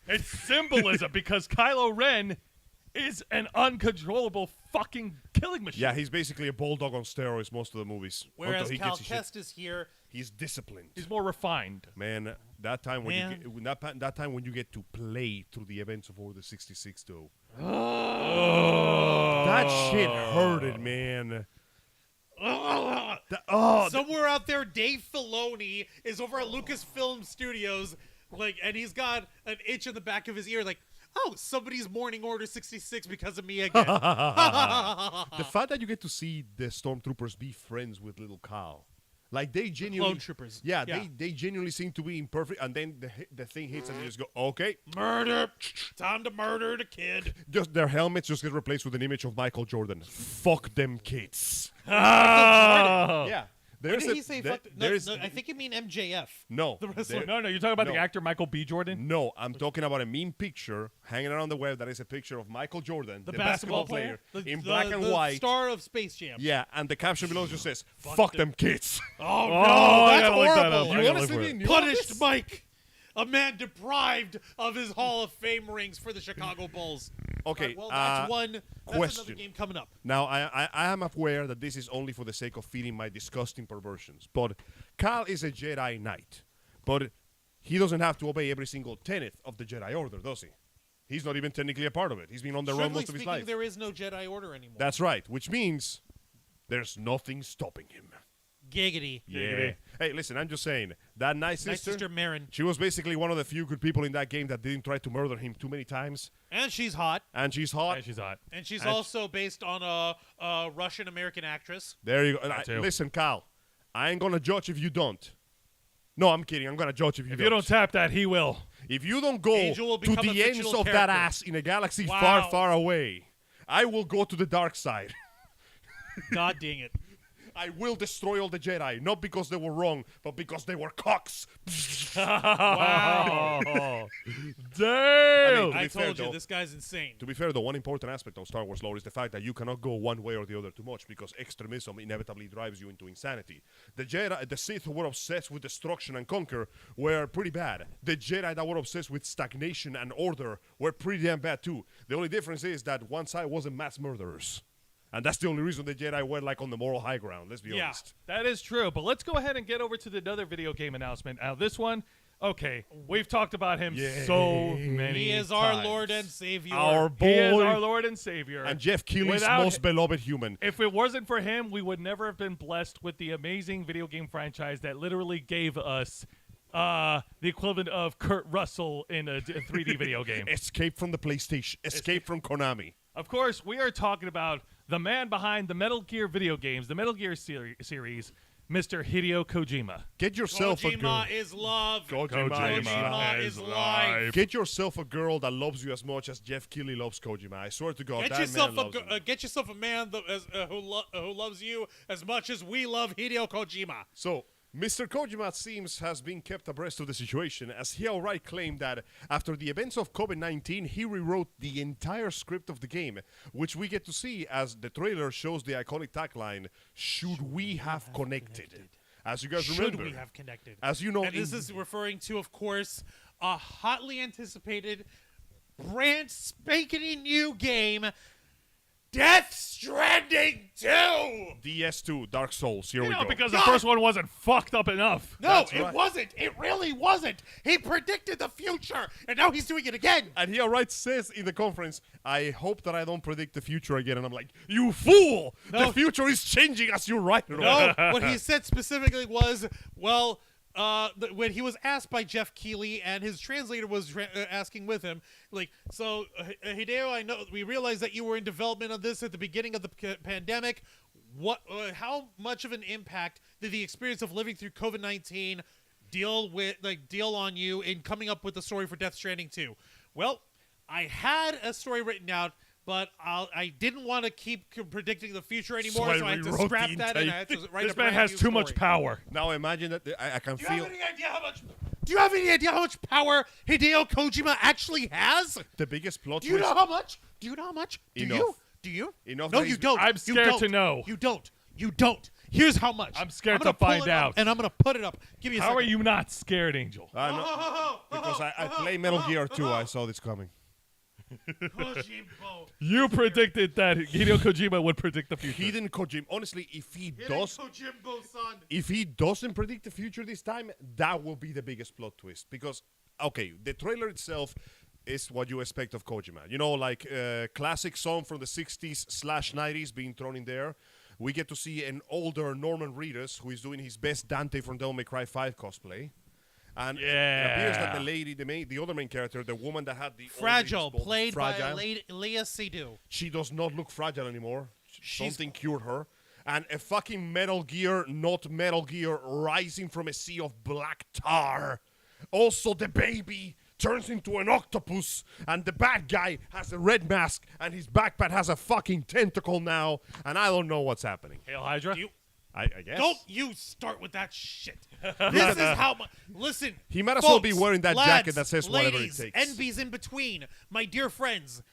It's symbolism because Kylo Ren is an uncontrollable fucking killing machine. Yeah, he's basically a bulldog on steroids most of the movies. Whereas Until he Cal gets his shit. Kestis here, He's disciplined. He's more refined. Man, that time when Man. you get, that time when you get to play through the events of Order 66, though. That shit hurted, man. somewhere out there, Dave Filoni is over at Lucasfilm Studios, like, and he's got an itch in the back of his ear, like, oh, somebody's mourning Order 66 because of me again. The fact that you get to see the stormtroopers be friends with little Cal, like they genuinely, Clone troopers. yeah, Yeah. they genuinely seem to be imperfect, and then the thing hits and you just go, okay, Murder! Time to murder the kid. just their helmets just get replaced with an image of Michael Jordan. Fuck them kids. Oh. Yeah, When there's did he say fuck? No, there's I think you mean MJF. no, the wrestler. there- No, you're talking about the No. actor Michael B. Jordan. No, I'm talking about a meme picture hanging around the web that is a picture of Michael Jordan, The basketball player? in The- black and the white. star of Space Jam. Yeah, and the caption below just says, fuck them kids. Oh, no, I that's gotta look that up. horrible. I You gotta honestly look for it. mean you want Punished this? Mike, a man deprived of his Hall of Fame rings for the Chicago Bulls. Okay, Alright, well, that's one. That's another question. game coming up. Now, I am aware that this is only for the sake of feeding my disgusting perversions, but Cal is a Jedi Knight, but he doesn't have to obey every single tenet of the Jedi Order, does he? He's not even technically a part of it. He's been on the run Strictly most of his speaking, life. there is no Jedi Order anymore. That's right, which means there's nothing stopping him. Giggity. Yeah. Hey, listen, I'm just saying, that nice My sister, sister Marin. she was basically one of the few good people in that game that didn't try to murder him too many times, And she's hot. and she's hot. Yeah, she's hot. And she's And also based on a Russian-American actress. There you go. That too. Listen, Cal, I ain't gonna judge if you don't. No, I'm kidding. I'm gonna judge if you If don't. you don't tap that, he will. If you don't go Angel will to become a the ends fictional of that character. ass in a galaxy Wow. far, far away, I will go to the dark side. God dang it. I will destroy all the Jedi, not because they were wrong, but because they were cocks. Wow. I Damn. mean, To I be fair, told you, though- this guy's insane. To be fair, though, one important aspect of Star Wars lore is the fact that you cannot go one way or the other too much because extremism inevitably drives you into insanity. The Jedi, the Sith who were obsessed with destruction and conquer were pretty bad. The Jedi that were obsessed with stagnation and order were pretty damn bad too. The only difference is that one side wasn't mass murderers. And that's the only reason the Jedi were like on the moral high ground, let's be Yeah. honest. That is true, but let's go ahead and get over to the other video game announcement. Now, this one, okay, we've talked about him so many He is our times. Lord and Savior. Our He is boy our Lord and Savior. and Jeff Keighley's Without most hi- beloved human. If it wasn't for him, we would never have been blessed with the amazing video game franchise that literally gave us the equivalent of Kurt Russell in a 3D video game. Escape from the PlayStation. Escape from Konami. Of course, we are talking about the man behind the Metal Gear video games, the Metal Gear series, Mr. Hideo Kojima. Get yourself a girl. Kojima is love. Kojima is life. Get yourself a girl that loves you as much as Jeff Keighley loves Kojima. I swear to God, Get that yourself, man loves him. get yourself a man who loves you as much as we love Hideo Kojima. So, Mr. Kojima, it seems, has been kept abreast of the situation, as he outright claimed that after the events of COVID-19, he rewrote the entire script of the game, which we get to see as the trailer shows the iconic tagline, "Should we have connected?" As you guys Should remember, we have connected? as you know, And this in- is referring to, of course, a hotly anticipated, brand spanking new game, Death Stranding 2. DS2, Dark Souls, here You we know, go. because the God. first one wasn't fucked up enough. No, That's it right. wasn't. It really wasn't. He predicted the future, and now he's doing it again. And he outright says in the conference, I hope that I don't predict the future again. And I'm like, you fool! No. The future is changing as you write it. No, what he said specifically was, well, when he was asked by Jeff Keighley and his translator was asking with him, like, so Hideo, I know we realized that you were in development of this at the beginning of the pandemic. What? How much of an impact did the experience of living through COVID-19 deal on you in coming up with a story for Death Stranding 2. Well, I had a story written out, but I didn't want to keep predicting the future anymore, So so I I had to rewrote scrap the that and I had to write This a man brand has new too much story. power. Now imagine that I can Do you feel have any idea how much? Do you have any idea how much power Hideo Kojima actually has? the biggest plot Do you twist. know how much? Do you know how much? Do Enough. you? Do you? Enough No, that you he's- don't. I'm You scared don't. to know. You don't. You don't. Here's how much. I'm scared gonna to find pull it up, out. and I'm gonna put it up. Give me a How second. are you not scared, Angel? Because I play Metal Gear 2, I saw this coming. Kojimbo. You predicted that Hideo Kojima would predict the future. Hidden Kojima. Honestly, if he Hidden does, Kojimbo, son. if he doesn't predict the future this time, that will be the biggest plot twist. Because okay, the trailer itself is what you expect of Kojima. You know, like classic song from the 60s/90s being thrown in there. We get to see an older Norman Reedus who is doing his best Dante from Devil May Cry 5 cosplay. And it appears that the lady, the other main character, the woman that had the Fragile, old played Fragile, by Leah Seydoux. she does not look fragile anymore. She's- Something cured her. And a fucking Metal Gear, not Metal Gear, rising from a sea of black tar. Also, the baby turns into an octopus, and the bad guy has a red mask, and his backpack has a fucking tentacle now, and I don't know what's happening. Hail Hydra. I guess. Don't you start with that shit. This is how much. Listen. He might as well be folks, wearing that lads, jacket that says whatever it ladies, takes. Envies in between, my dear friends.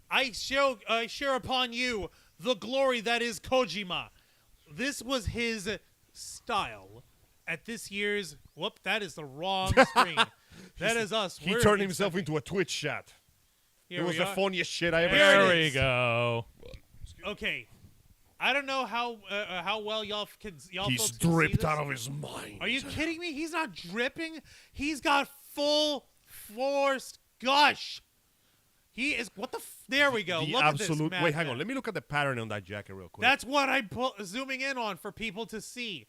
I share upon you the glory that is Kojima. This was his style at this year's. Whoop! That is the wrong screen. That is us. He We're turned in himself second. into a Twitch chat. Here It was we the are. funniest shit I ever There There it seen. we is. go. Okay. I don't know how well y'all He's folks can see dripped this. out of his mind. Are you kidding me? He's not dripping. He's got full forced gush. He is. What the? There we go. The Look absolute. at this. Wait, hang on. Let me look at the pattern on that jacket real quick. That's what I'm zooming in on for people to see.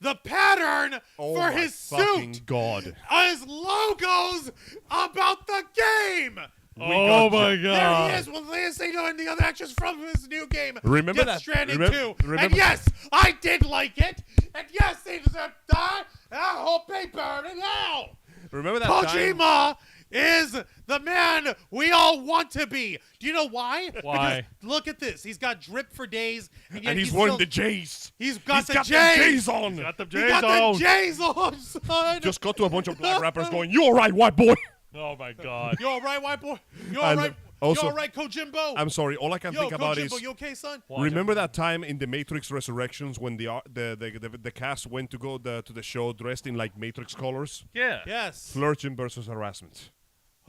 The pattern oh for my his fucking suit God. is logos about the game. Oh my There god. he is with Leah Seydoux and the other actors from his new game. Remember Death that- Stranding remem- 2. remember- And yes, I did like it. And yes, they deserve to die. And I hope they burn in hell. Remember that time? Kojima is the man we all want to be. Do you know why? Why? Because look at this. He's got drip for days. And, yet And he's wearing still, the J's. He's got the them J's. J's on. Got the He J's got on. the J's on, son. Just got to a bunch of black rappers going, "You all right, white boy?" Oh my god. You all right, white boy? You all And right? also- you all right, Kojimbo? I'm sorry. All I can Yo, think about Kojimbo, is you okay, son? remember that time in the Matrix Resurrections when the cast went to go to the show dressed in like Matrix colors? Yeah. Yes. Flirting versus harassment.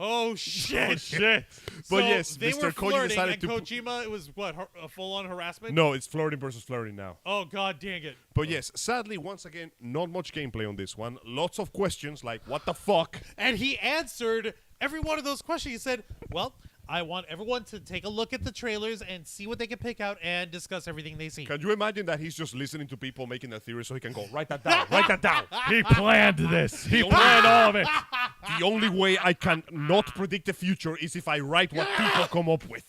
Oh shit. Oh shit. But So yes, they Mr. were Kojima flirting, decided and to. Kojima, it was what, a full-on harassment? No, it's flirting versus flirting now. Oh god, dang it! But yes, sadly, once again, not much gameplay on this one. Lots of questions like, "What the fuck?" And he answered every one of those questions. He said, "Well, I want everyone to take a look at the trailers and see what they can pick out and discuss everything they see." Can you imagine that he's just listening to people making their theories so he can go, "Write that down, write that down." He planned this. He planned all of it. The only way I can not predict the future is if I write what people come up with.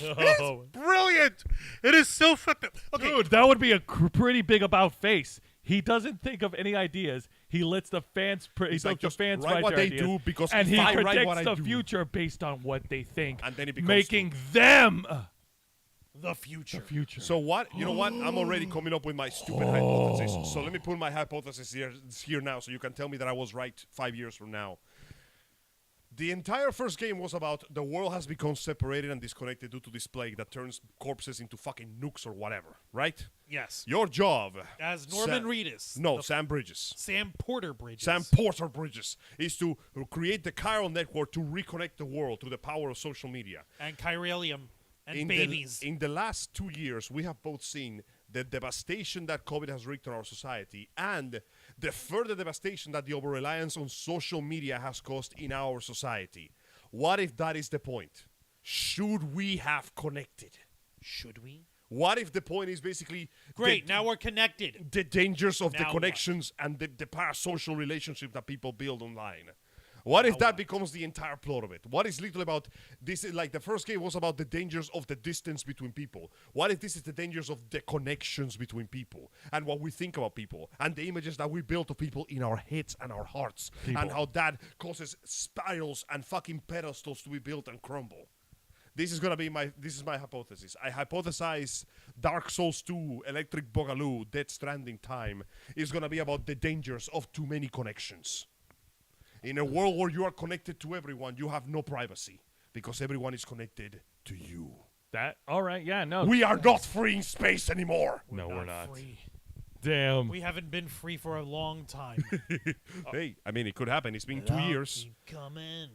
Oh. Brilliant! It is so fucked up. Okay, Dude, that would be a pretty big about face. He doesn't think of any ideas. He lets the fans. He He's like, lets the just fans write write what their they ideas, do, because and if he I write predicts what I the do- future based on what they think, And then it becomes making them the future. future. So what? You know what? I'm already coming up with my stupid hypothesis. So let me put my hypothesis here now, so you can tell me that I was right 5 years from now. The entire first game was about the world has become separated and disconnected due to this plague that turns corpses into fucking nukes or whatever, right? Yes. Your job, As Norman Sam- Reedus. No, the Sam Bridges. Sam Porter Bridges. Sam Porter Bridges is to create the chiral network to reconnect the world through the power of social media. and Chiralium and in babies. in the last 2 years, we have both seen the devastation that COVID has wreaked on our society and the further devastation that the over-reliance on social media has caused in our society. What if that is the point? Should we have connected? Should we? What if the point is basically Great. the, Now we're connected. the dangers of the Now what? connections and the parasocial relationship that people build online? What if that becomes the entire plot of it? What is literally about this? Is like the first game was about the dangers of the distance between people. What if this is the dangers of the connections between people and what we think about people and the images that we build of people in our heads and our hearts and how that causes spirals and fucking pedestals to be built and crumble? This is my hypothesis. I hypothesize Dark Souls 2, Electric Boogaloo, Death Stranding time is gonna be about the dangers of too many connections. In a world where you are connected to everyone, you have no privacy because everyone is connected to you. All right, yeah, no. We are not free in space anymore. No, we're not. Free. Damn. We haven't been free for a long time. Hey, I mean, it could happen. It's been 2 years. Keep coming.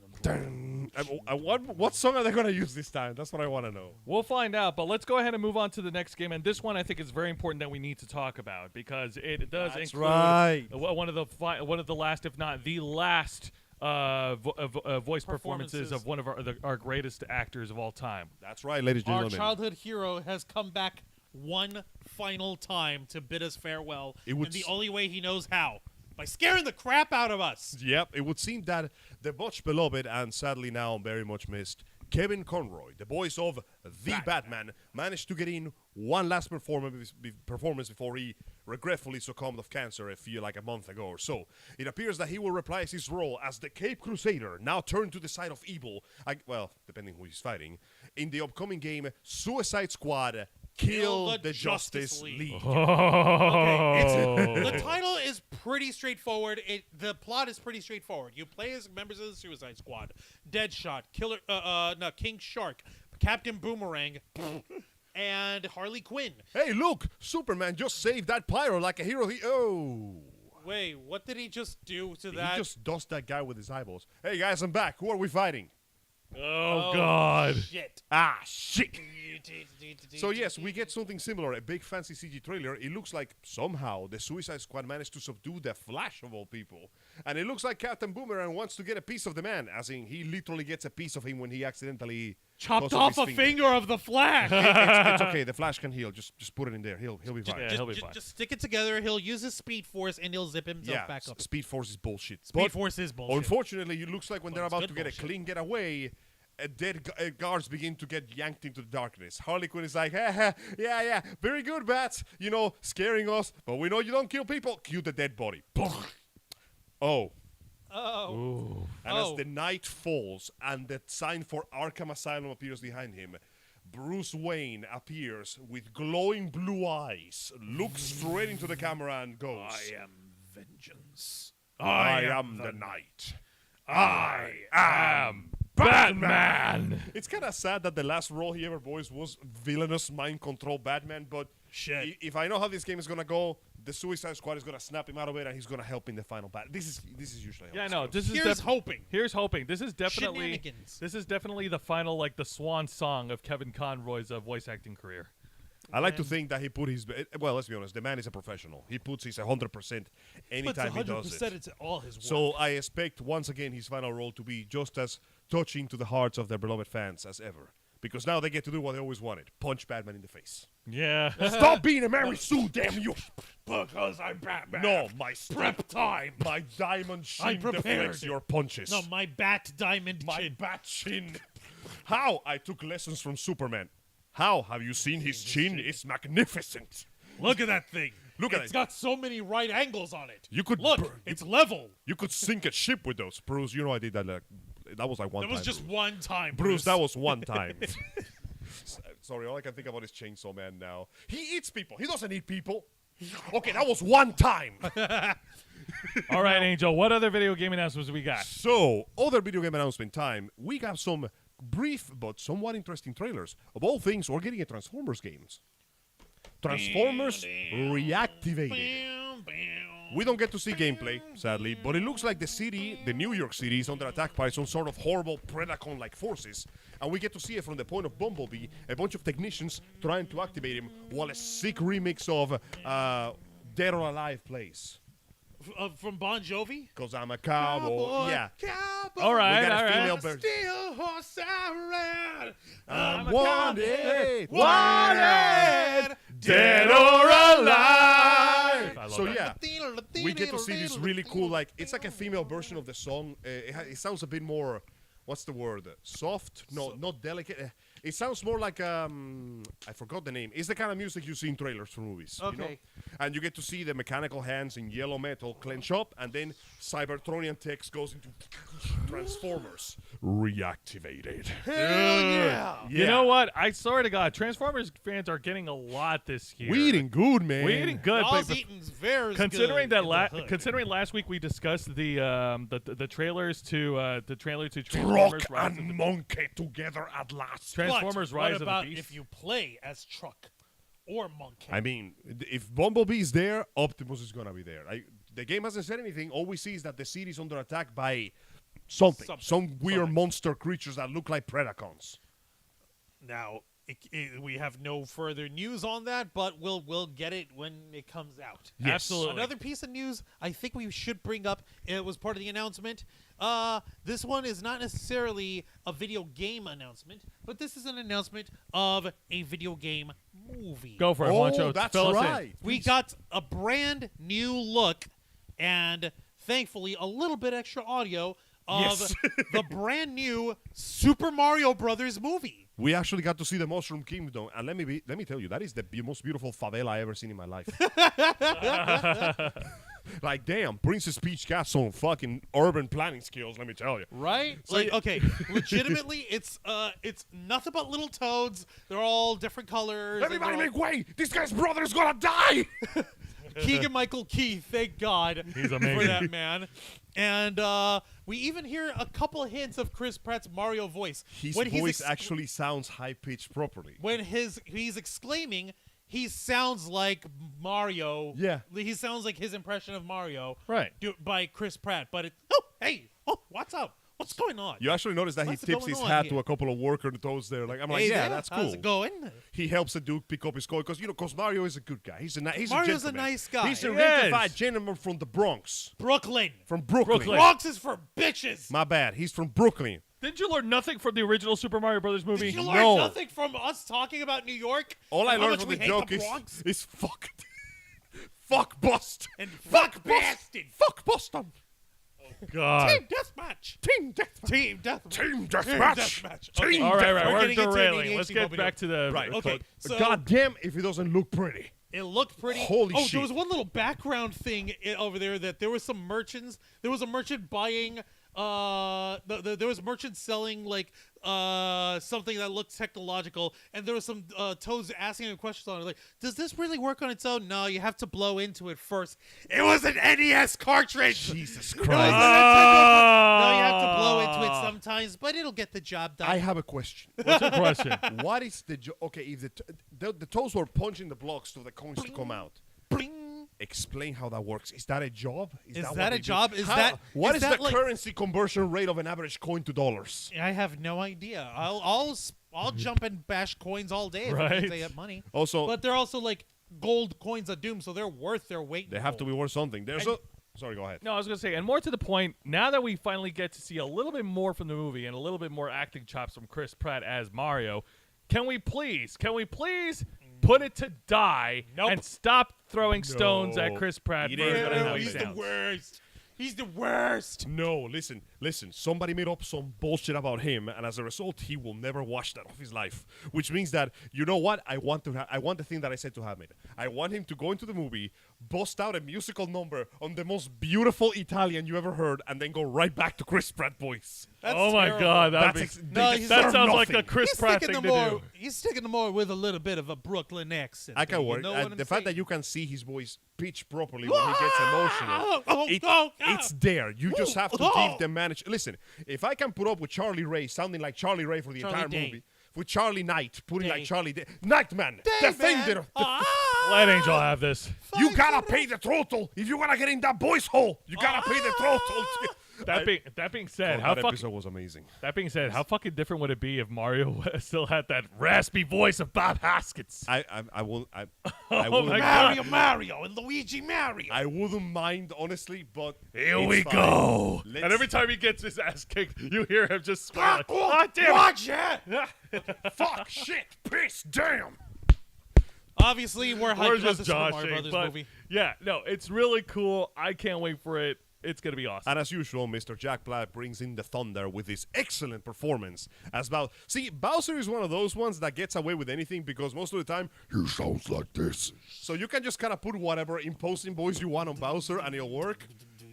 What song are they going to use this time? That's what I want to know. We'll find out, but let's go ahead and move on to the next game. And this one I think is very important that we need to talk about because it does That's include right. one of the last, if not the last, voice performances of one of our greatest actors of all time. That's right, ladies and Our gentlemen. childhood hero has come back one final time to bid us farewell. And the only way he knows how. By scaring the crap out of us. Yep, it would seem that the much beloved and sadly now very much missed Kevin Conroy, the voice of the Batman, managed to get in one last performance before he regretfully succumbed of cancer a month ago or so. It appears that he will reprise his role as the Cape Crusader, now turned to the side of evil, depending who he's fighting, in the upcoming game Suicide Squad Kill the Justice League. Okay, the title is pretty straightforward. The plot is pretty straightforward. You play as members of the Suicide Squad: Deadshot, King Shark, Captain Boomerang, and Harley Quinn. Hey, look! Superman just saved that pyro like a hero. Wait, what did he just do to that? He just dosed that guy with his eyeballs. Hey, guys, I'm back. Who are we fighting? Oh, God. Shit. Shit. So yes, we get something similar, a big fancy CG trailer. It looks like somehow the Suicide Squad managed to subdue the Flash of all people. And it looks like Captain Boomerang wants to get a piece of the man, as in he literally gets a piece of him when he accidentally chopped off a finger of the Flash. It's okay, the Flash can heal. Just put it in there. He'll be fine. He'll be fine. Just stick it together. He'll use his Speed Force and he'll zip himself back up. Speed Force is bullshit. Speed Force is bullshit. Unfortunately, it looks like when they're it's about good to get a bullshit. clean getaway, dead guards begin to get yanked into the darkness. Harley Quinn is like, yeah, very good, Bats. Scaring us, but we know you don't kill people. Cue the dead body. Oh. Oh. And as the night falls and the sign for Arkham Asylum appears behind him, Bruce Wayne appears with glowing blue eyes, looks straight into the camera and goes, I am vengeance. I am the night. I am Batman. It's kind of sad that the last role he ever voiced was villainous mind control Batman, but Shit. if I know how this game is gonna go, the Suicide Squad is gonna snap him out of it and he's gonna help in the final battle. This is usually how Yeah, this no, goes. this is Here's hoping. Here's hoping. This is definitely Shenanigans. the final, the swan song of Kevin Conroy's voice acting career. I like to think that he put his let's be honest, the man is a professional. He puts his 100% anytime he does it. It's all his work. So I expect once again his final role to be just as touching to the hearts of their beloved fans as ever. Because now they get to do what they always wanted: punch Batman in the face. Yeah. Stop being a Mary Sue, damn you! Because I'm Batman. No, my Prep time. My diamond I'm chin prepared. deflects your punches. No, my bat diamond my chin. bat chin. How? I took lessons from Superman. How? Have you seen his chin? It's magnificent. Look at that thing. Look at It's it. got so many right angles on it. You could Look, it's level. You could sink a ship with those, Bruce. I did that. That was like one That time. was just Bruce. one time, Bruce, that was one time. Sorry, all I can think about is Chainsaw Man now. He eats people. He doesn't eat people. Okay, that was one time. All right, Angel. What other video game announcements we got? So, other video game announcement time. We got some brief but somewhat interesting trailers. Of all things, we're getting a Transformers games. Transformers Reactivated. We don't get to see gameplay, sadly, but it looks like the city, the New York City, is under attack by some sort of horrible Predacon-like forces, and we get to see it from the point of Bumblebee, a bunch of technicians trying to activate him, while a sick remix of Dead or Alive plays. From Bon Jovi? Because I'm a cowboy. Yeah. Cowboy. All right, We got all a right. female version. Steel horse I ride. I'm a wanted, wanted, dead or alive. I love So that. yeah, we get to see this really cool, like it's like a female version of the song. It sounds a bit more, what's the word? Soft? No, not delicate. It sounds more like I forgot the name. It's the kind of music you see in trailers for movies. You know? Okay. And you get to see the mechanical hands in yellow metal clench up, and then Cybertronian text goes into Transformers reactivated. Hell yeah. You know what? I swear to God, Transformers fans are getting a lot this year. We eating good, man. We eating good, Y'all's but eating very considering good that in the hood. considering last week we discussed the trailers to Truck Transformers Rise of and the monkey together at last. Transformers But Rise what of about the Beast. if you play as Truck or Monkey? I mean, if Bumblebee's there, Optimus is gonna be there. The game hasn't said anything. All we see is that the city's under attack by something. Some weird monster creatures that look like Predacons. Now, we have no further news on that, but we'll get it when it comes out. Yes. Absolutely. Another piece of news I think we should bring up, it was part of the announcement. This one is not necessarily a video game announcement, but this is an announcement of a video game movie. Go for it, Juancho. That's Fill us in. right. We got a brand new look and thankfully a little bit extra audio of Yes. the brand new Super Mario Brothers movie. We actually got to see the Mushroom Kingdom, and let me tell you, that is the most beautiful favela I ever seen in my life. Like, damn, Princess Peach got some fucking urban planning skills. Let me tell you. Right? So Like, yeah. okay, legitimately, it's nothing but little toads. They're all different colors. and Everybody they're make way! This guy's brother's gonna die! all- Keegan Michael Key, thank God He's for amazing. that man. And we even hear a couple hints of Chris Pratt's Mario voice. His When he's voice actually sounds high pitched properly. when he's exclaiming, he sounds like Mario. Yeah. He sounds like his impression of Mario. Right. By Chris Pratt. But what's up? What's going on? You actually notice that What's he tips going his on hat here? to a couple of worker toads there. Like, I'm like, Hey yeah, there, that's how's cool. it going? He helps the dude pick up his coin because Mario is a good guy. He's a Mario's a gentleman. nice guy. He's a He dignified is. gentleman from the Bronx, Brooklyn. from Brooklyn. Brooklyn. Bronx is for bitches. My bad. He's from Brooklyn. Didn't you learn nothing from the original Super Mario Brothers movie? Did you learn No. nothing from us talking about New York? All I How learned much from we the hate joke the Bronx? is fuck, fuck bust And fuck Boston. fuck Boston. God. Team deathmatch. Team deathmatch. Team deathmatch. Team deathmatch. deathmatch. Team All right, We're we're getting into an derailing. Let's ADHD get mobile. back to the Right. Okay. So God damn if it doesn't look pretty. it looked pretty. Holy There shit. was one little background thing over there that there was some merchants. There was a merchant buying. There was merchants selling like something that looked technological, and there was some toads asking him questions on it. Like, does this really work on its own? No, you have to blow into it first. It was an NES cartridge. Jesus It was Christ. a Nintendo. No, you have to blow into it sometimes, but it'll get the job done. I have a question. What's your question? What is the okay? If the toes were punching the blocks for the coins to come out, Bling. explain how that works. Is that a job? Is what that they a do? job? Is How- that- what is is that the like- currency conversion rate of an average coin to dollars? I have no idea. I'll jump and bash coins all day if I Right. think they have money. Also, But they're also like gold coins of doom, so they're worth their weight. they have to be worth something. There's a sorry, go ahead. No, I was going to say, and more to the point, now that we finally get to see a little bit more from the movie and a little bit more acting chops from Chris Pratt as Mario, can we please put it to die Nope. and stop throwing stones at No. Chris Pratt He for didn't. everything how he He's the sounds? worst. He's the worst. No, listen. Somebody made up some bullshit about him, and as a result, he will never wash that off his life. Which means that you know what? I want the thing that I said to Hamid. I want him to go into the movie, bust out a musical number on the most beautiful Italian you ever heard, and then go right back to Chris Pratt voice. That's Oh my terrible. God, that That's that he's sounds deserve like a nothing. Chris Pratt thing to do. He's sticking to more with a little bit of a Brooklyn accent. I can you work. know And what I'm the fact that saying? you can see his voice pitch properly when he gets emotional, it's there. You just have to give the manage. Listen, if I can put up with Charlie Ray sounding like Charlie Ray for the Charlie entire Day. movie, with Charlie Knight putting Day. like Charlie Day, Nightman, defender. Let Angel have this. You gotta pay the throttle if you wanna get in that boy's hole. You gotta pay the throttle. That being said, God, how that fucking episode was amazing. that being said, how fucking different would it be if Mario still had that raspy voice of Bob Hoskins? I won't. I Oh wouldn't. my God. Mario, and Luigi Mario. I wouldn't mind honestly, but Here it's we fine. go. Let's- And every time he gets his ass kicked, you hear him just swear like, oh, "Ah, damn it." Watch it. fuck, shit, piss, damn. Obviously, we're hyped We're about just the Super Mario joshing, Brothers but movie. Yeah, no, it's really cool. I can't wait for it. It's going to be awesome. And as usual, Mr. Jack Black brings in the thunder with his excellent performance as Bowser. See, Bowser is one of those ones that gets away with anything because most of the time, he sounds like this. So you can just kind of put whatever imposing voice you want on Bowser and it'll work.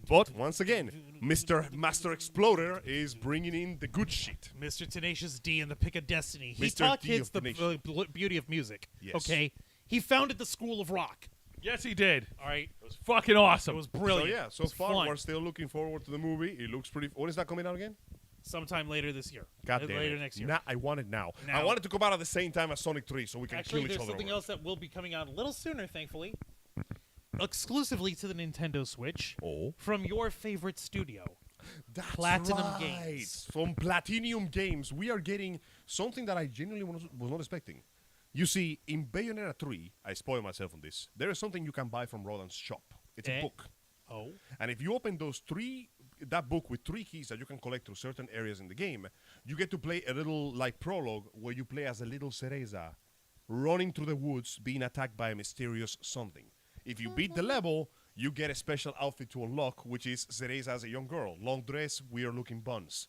But once again, Mr. Master Exploder is bringing in the good shit. Mr. Tenacious D and the Pick of Destiny. He Mr. taught D kids of the Tenacious. beauty of music. Yes. Okay? He founded the School of Rock. Yes, he did. All right? It was fucking awesome. It was So brilliant. yeah, so It was far fun. we're still looking forward to the movie. It looks pretty. When is that coming out again? Sometime later this year. God damn Later it. next year. Nah, I want it now. I Now. want it to come out at the same time as Sonic 3 so we can Actually, kill each there's other. something over it. else that will be coming out a little sooner, thankfully. Exclusively to the Nintendo Switch. Oh. From your favorite studio. That's Platinum right. Games. From Platinum Games, we are getting something that I genuinely was not expecting. You see, in Bayonetta 3, I spoil myself on this, there is something you can buy from Roland's shop. It's a book. Oh. And if you open that book with 3 keys that you can collect through certain areas in the game, you get to play a little, like, prologue where you play as a little Cereza running through the woods being attacked by a mysterious something. If you beat the level, you get a special outfit to unlock, which is Cereza as a young girl. Long dress, weird-looking buns.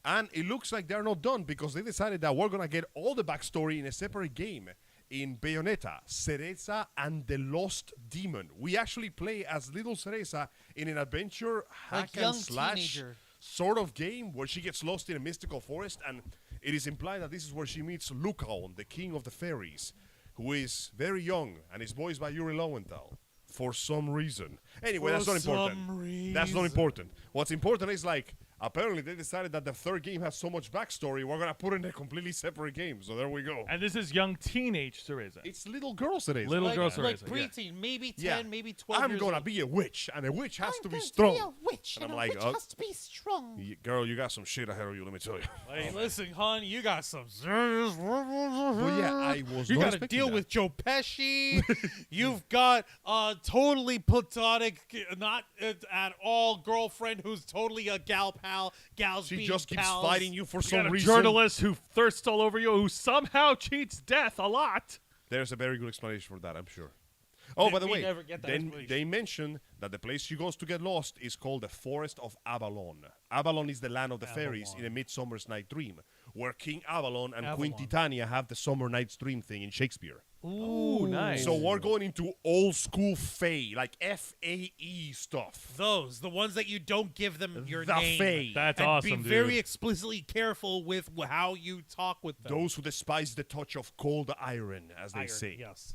And it looks like they're not done because they decided that we're going to get all the backstory in a separate game in Bayonetta, Cereza and the Lost Demon. We actually play as little Cereza in an adventure hack young and slash teenager. sort of game where she gets lost in a mystical forest, and it is implied that this is where she meets Lucaon, the king of the fairies, who is very young and is voiced by Yuri Lowenthal for some reason. Anyway, that's not important. That's not important. What's important is, like, apparently they decided that the third game has so much backstory, we're going to put it in a completely separate game. So there we go. And this is young teenage Cereza. It's little girl Cereza. Little Like, girl like Cereza. preteen, maybe 10, Yeah. maybe 12 I'm years going to old. be a witch, and a witch has to be I'm strong. going to be a witch, And and I'm a like, witch has to be strong. Girl, you got some shit ahead of you, let me tell you. Hey, listen, hon, you got some serious. But yeah, I was You not got to expecting deal that. with Joe Pesci. You've got a totally platonic, not at all girlfriend who's totally a gal pal. Gals She being just keeps pals. fighting you for You some got a reason. journalist who thirsts all over you, who somehow cheats death a lot. There's a very good explanation for that, I'm sure. Oh, by the We way, never get that then explanation. they mention that the place she goes to get lost is called the Forest of Avalon. Avalon is the land of the fairies in A Midsummer's Night Dream, where King Avalon and Queen Avalon. Titania have the Summer Night's Dream thing in Shakespeare. Ooh, nice. So we're going into old school Fae, like F-A-E stuff. The ones that you don't give them your The name. Fae. That's and awesome, be dude. very explicitly careful with how you talk with them. Those who despise the touch of cold iron, as they Iron, say. yes.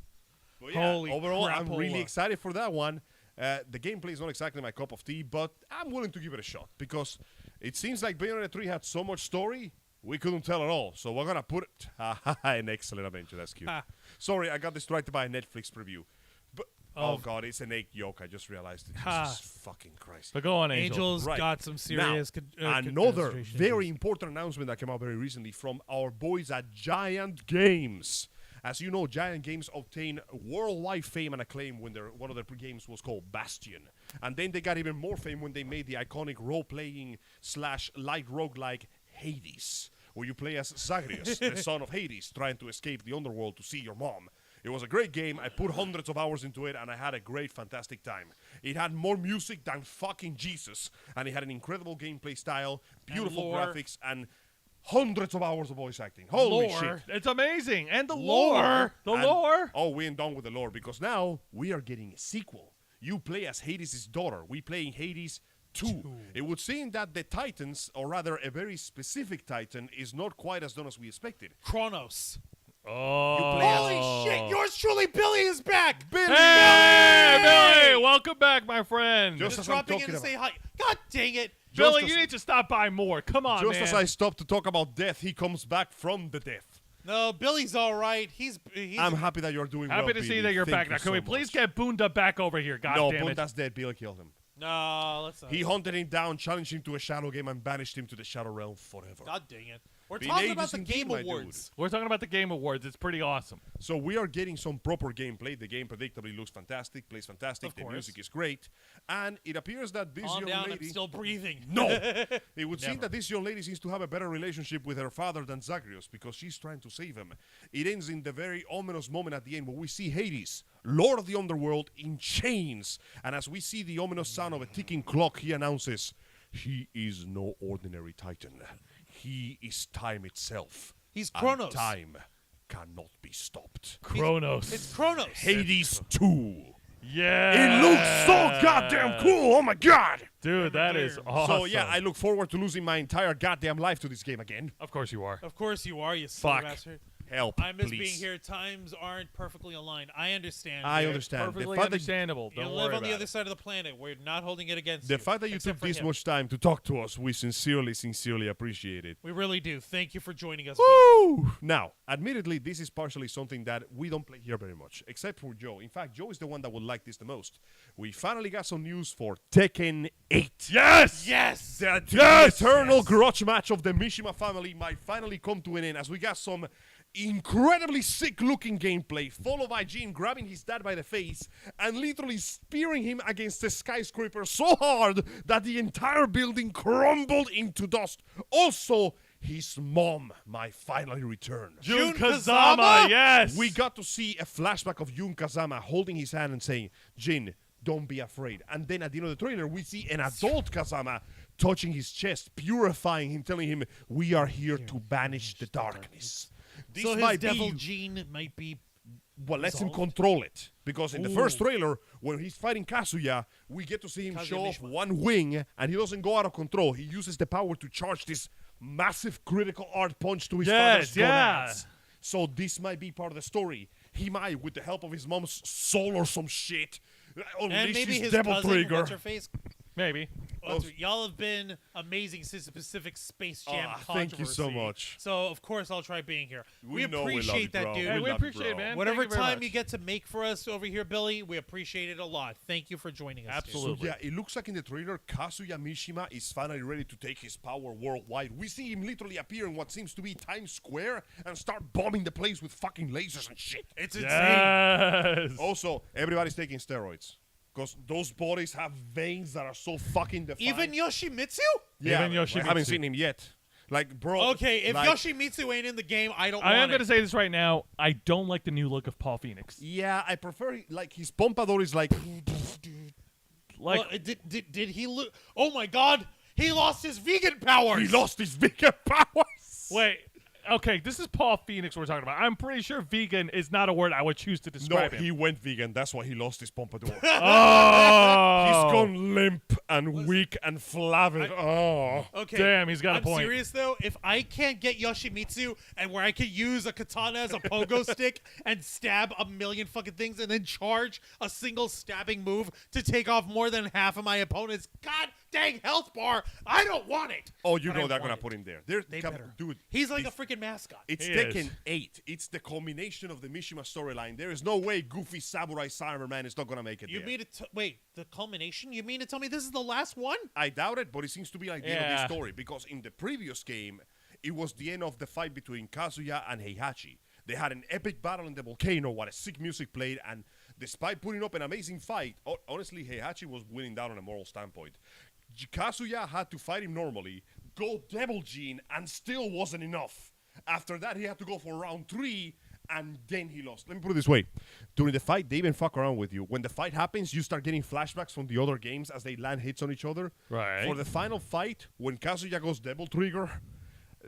But yeah, Holy overall, I'm really crapola. excited for that one. The gameplay is not exactly my cup of tea, but I'm willing to give it a shot because it seems like Bayonetta 3 had so much story, we couldn't tell it all. So we're going to put it an excellent adventure. That's cute. Ha. Sorry, I got distracted by a Netflix preview. But oh Of- God, it's an egg yolk. I just realized it. Ha. Jesus fucking Christ. But go on, Angel. Angels Right. got some serious. Another concentration very issues. important announcement that came out very recently from our boys at Giant Games. As you know, Giant Games obtained worldwide fame and acclaim when one of their games was called Bastion. And then they got even more fame when they made the iconic role-playing / light roguelike Hades, where you play as Zagreus, the son of Hades, trying to escape the underworld to see your mom. It was a great game. I put hundreds of hours into it, and I had a great, fantastic time. It had more music than fucking Jesus, and it had an incredible gameplay style, beautiful lore. graphics, and hundreds of hours of voice acting. Holy Lore. shit. It's amazing. And the Lore. lore. The And- lore. Oh, we ain't done with the lore, because now we are getting a sequel. You play as Hades' daughter. We playing Hades 2. It would seem that the Titans, or rather a very specific Titan, is not quite as done as we expected. Kronos. Oh. Holy shit! Yours truly, Billy, is back. Billy! Hey, Billy! Welcome back, my friend. Just Just as I'm dropping in talking to say about- hi. God dang it! Billy, just you as- need to stop by more. Come on, Just man. as I stopped to talk about death, he comes back from the death. No, Billy's all right. He's I'm happy that you're doing well, Happy to see Billy. that you're Thank back. you Now, can so we please much. get Bunda back over here? God No, damn it. Bunda's dead. Billy killed him. no. Let's not. He hunted him down, challenged him to a shadow game, and banished him to the shadow realm forever. God dang it! We're Been talking ages about the indeed, Game my dude. Awards. We're talking about the Game Awards. It's pretty awesome. So we are getting some proper gameplay. The game predictably looks fantastic, plays fantastic. Of The course. music is great, and it appears that this Calm young down, lady. I'm still breathing. No, it would seem Never. that this young lady seems to have a better relationship with her father than Zagreus because she's trying to save him. It ends in the very ominous moment at the end where we see Hades, Lord of the Underworld, in chains, and as we see the ominous sound of a ticking clock, he announces, "He is no ordinary Titan. He is time itself. He's and Kronos. time cannot be stopped." Kronos. It's Kronos. Hades 2. Yeah. It looks so goddamn cool. Oh my god. Dude, that is awesome. So yeah, I look forward to losing my entire goddamn life to this game again. Of course you are. Of course you are, you silly Fuck. bastard. Help, I miss please. being here. Times aren't perfectly aligned. I understand. I Jared. understand. Perfectly the fact that, understandable. You Don't live worry on the about other it. side of the planet. We're not holding it against the you. fact that you except took for this him. much time to talk to us, we sincerely appreciate it. We really do. Thank you for joining us. Woo! Now, admittedly, this is partially something that we don't play here very much, except for Joe. In fact, Joe is the one that would like this the most. We finally got some news for Tekken 8. Yes! Yes! The Yes! eternal grudge match of the Mishima family might finally come to an end as we got some incredibly sick-looking gameplay, followed by Jin grabbing his dad by the face and literally spearing him against the skyscraper so hard that the entire building crumbled into dust. Also, his mom might finally return. Jun Jun Kazama, Kazama? yes! We got to see a flashback of Jun Kazama holding his hand and saying, "Jin, don't be afraid." And then at the end of the trailer, we see an adult Kazama touching his chest, purifying him, telling him, "We are here to banish the darkness." This So his might devil be, gene might be. well, lets him resolved? control it. Because in the first Ooh. trailer, when he's fighting Kazuya, we get to see him Kazuya show off Mishima. one wing, and he doesn't go out of control. He uses the power to charge this massive critical art punch to his Yes, father's yeah. gonads. So this might be part of the story. He might, with the help of his mom's soul or some shit, And unleash maybe his his devil cousin, trigger. what's her face? Maybe. Y'all have been amazing since the Pacific Space Jam thank you so controversy. much. So of course I'll try being here. We know we love appreciate you, that, bro. dude. Hey, we love you, appreciate it, bro. man. Whatever Thank you very time much. you get to make for us over here, Billy, we appreciate it a lot. Thank you for joining us. dude. Absolutely. So yeah, it looks like in the trailer, Kazuya Mishima is finally ready to take his power worldwide. We see him literally appear in what seems to be Times Square and start bombing the place with fucking lasers and shit. It's insane. Yes! Also, everybody's taking steroids. Because those bodies have veins that are so fucking defined. Even Yoshimitsu? yeah, Even I haven't Yoshimitsu. seen him yet. Like, bro. Okay, if like, Yoshimitsu ain't in the game, I don't I am want going to it. say this right now. I don't like the new look of Paul Phoenix. Yeah, I prefer, like, his pompadour is like... Like, Well, did he lose? Oh my god, he lost his vegan powers. he lost his vegan powers. wait. Okay, this is Paul Phoenix we're talking about. I'm pretty sure vegan is not a word I would choose to No, describe him. he went vegan. That's why he lost his pompadour. Oh! He's gone limp and weak and flavid. Okay. Damn, he's got a I'm point. serious though. If I can't get Yoshimitsu and where I could use a katana as a pogo stick and stab a million fucking things and then charge a single stabbing move to take off more than half of my opponent's god dang health bar, I don't want it. Oh, you But I know they're want gonna it. put him there. They better. Dude, He's like a it's- freaking mascot. It's He Tekken is. 8. It's the culmination of the Mishima storyline. There is no way Goofy Samurai Cyberman is not gonna make it You there. mean to wait, the culmination? You mean to tell me this is the last one? I doubt it, but it seems to be like the end of Yeah. this story because in the previous game, it was the end of the fight between Kazuya and Heihachi. They had an epic battle in the volcano, what a sick music played, and despite putting up an amazing fight, honestly, Heihachi was winning down on a moral standpoint. Kazuya had to fight him normally, go Devil Gene, and still wasn't enough. After that, he had to go for round 3, and then he lost. Let me put it this way. During the fight, they even fuck around with you. When the fight happens, you start getting flashbacks from the other games as they land hits on each other. Right. For the final fight, when Kazuya goes Devil Trigger,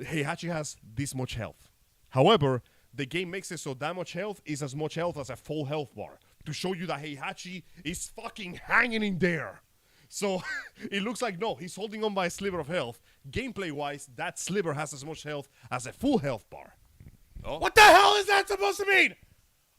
Heihachi has this much health. However, the game makes it so that much health is as much health as a full health bar to show you that Heihachi is fucking hanging in there. So it looks like, no, he's holding on by a sliver of health. Gameplay-wise, that sliver has as much health as a full health bar. Oh, What the hell is that supposed to mean?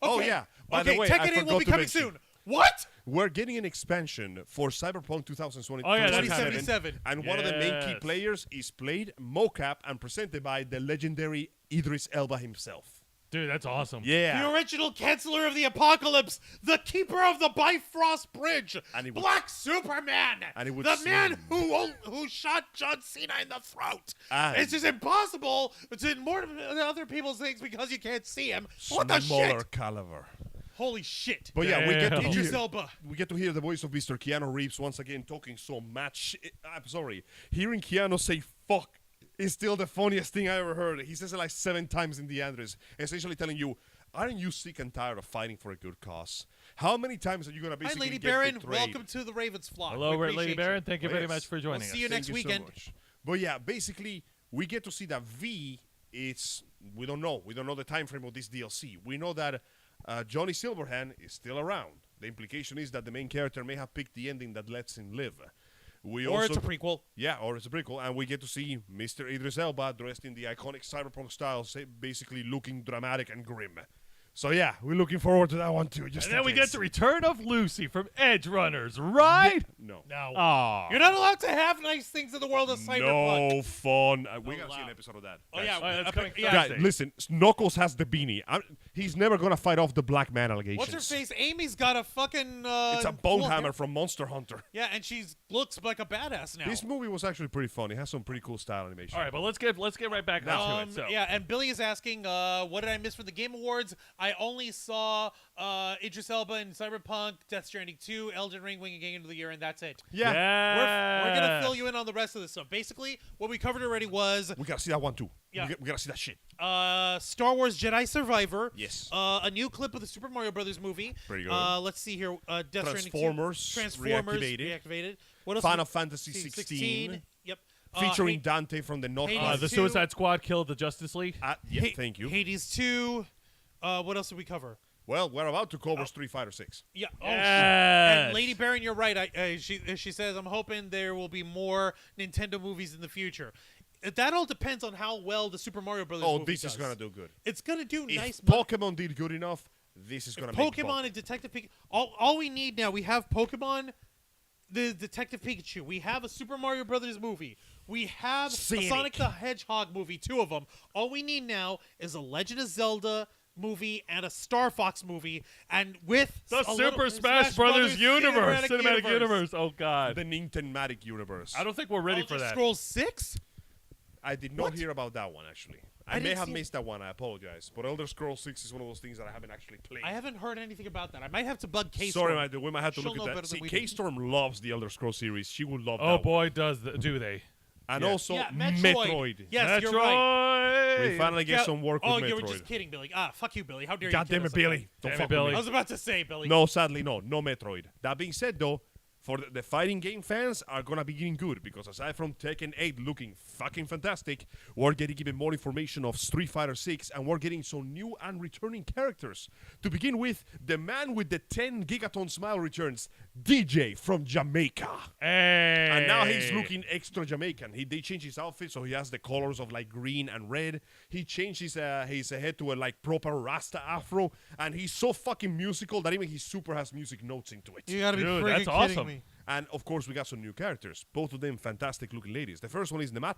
Oh, Okay. yeah. By the Okay, way, Tekken I 8 will forgot be to coming mention. soon. What? We're getting an expansion for Cyberpunk 2020, Oh, yeah, that's 2077. and one of the main key Yes. players is played, mocap, and presented by the legendary Idris Elba himself. Dude, that's awesome. Yeah. The original canceller of the apocalypse, the keeper of the Bifrost Bridge, And he would- Black Superman, And he would the man sing. who shot John Cena in the throat. And- It's just impossible to more than other people's things because you can't see him. What the Smaller shit? caliber. Holy shit. But yeah, we get to Damn. Idris hear, Elba. we get to hear the voice of Mr. Keanu Reeves once again talking so much. I'm sorry. Hearing Keanu say fuck is still the funniest thing I ever heard. He says it like 7 times in the Andres, essentially telling you, aren't you sick and tired of fighting for a good cause? How many times are you going to Hi, basically Lady get Baron. betrayed? Welcome to the Ravens flock. Hello, We Lady appreciate Baron. you. Thank you Oh, very yes. much for joining We'll us. see you next Thank you so weekend. much. But yeah, basically, we get to see that V. It's we don't know the time frame of this DLC. We know that Johnny Silverhand is still around. The implication is that the main character may have picked the ending that lets him live. We Or also, it's a prequel. yeah, or it's a prequel, and we get to see Mr. Idris Elba dressed in the iconic cyberpunk style, basically looking dramatic and grim. So yeah, we're looking forward to that one too. Just And then in we case. get the return of Lucy from Edge Runners, right? No. No. Aw. You're not allowed to have nice things in the world of cyberpunk. No fun. We No gotta see an allowed. episode of that. Oh, guys. yeah. Oh, that's Okay, coming yeah. Thursday. Guys, listen, Knuckles has the beanie. He's never gonna fight off the black man allegations. What's her face? Amy's got a fucking. It's a cool bone hammer hair- from Monster Hunter. Yeah, and she looks like a badass now. This movie was actually pretty fun. It has some pretty cool style animation. All right, but let's get right back onto it. So. Yeah, and Billy is asking, what did I miss from the Game Awards? I only saw Idris Elba in Cyberpunk, Death Stranding 2, Elden Ring winning Game of the Year, and that's it. Yeah. We're gonna fill you in on the rest of this stuff. Basically, what we covered already was We gotta see that one too. Yeah. We gotta see that shit. Star Wars Jedi Survivor. Yes. A new clip of the Super Mario Brothers movie. Pretty good. Let's see here. Death Stranding 2. Transformers Reactivated. What else? Final Fantasy 16. Yep. Featuring Hades- Dante from the North. Hades The 2. Suicide Squad killed the Justice League. Yeah, thank you. Hades 2. What else did we cover? Well, we're about to cover Street Fighter 6. Yeah. Oh, shit. Yes. And Lady Baron, you're right. She says, I'm hoping there will be more Nintendo movies in the future. That all depends on how well the Super Mario Brothers Oh, movie this does. is gonna do good. It's going to do If nice money. Pokemon did good enough, this is gonna make Pokemon Pokemon. and Detective Pikachu. All we need now, we have Pokemon, the Detective Pikachu. We have a Super Mario Brothers movie. We have a Sonic the Hedgehog movie, 2 of them. All we need now is a Legend of Zelda movie and a Star Fox movie, and with The a Super little- Smash Brothers universe, cinematic universe. Oh God, The Nintendo universe. I don't think we're ready Elder for that. Scrolls 6? I did not What? hear about that one actually. I I may didn't have see- missed that one. I apologize. But Elder Scrolls 6 is one of those things that I haven't actually played. I haven't heard anything about that. I might have to bug K. Sorry, my dude. We might have to She'll look know at better that. than See, we do. K-Storm loves the Elder Scrolls series. She would love that Oh one. boy, do they? And Yeah. also Yeah, Metroid. Metroid. Yes, you're right. Metroid. We finally get some work with Oh, Metroid. you were just kidding, Billy. Fuck you, Billy. How dare God you? damn kid it, us like Billy. that? Don't Damn it, fuck Billy. with I me. was about to say, Billy. No, sadly, no Metroid. That being said, though, for the fighting game fans are gonna be getting good because aside from Tekken 8 looking fucking fantastic, we're getting even more information of Street Fighter 6, and we're getting some new and returning characters. To begin with, the man with the 10 gigaton smile returns, DJ from Jamaica. Hey. And now he's looking extra Jamaican. They changed his outfit so he has the colors of like green and red. He changed his head to a like proper Rasta afro, and he's so fucking musical that even his super has music notes into it. You gotta be Dude, friggin' that's kidding awesome. me. And of course, we got some new characters. Both of them fantastic looking ladies. The first one is Nemat.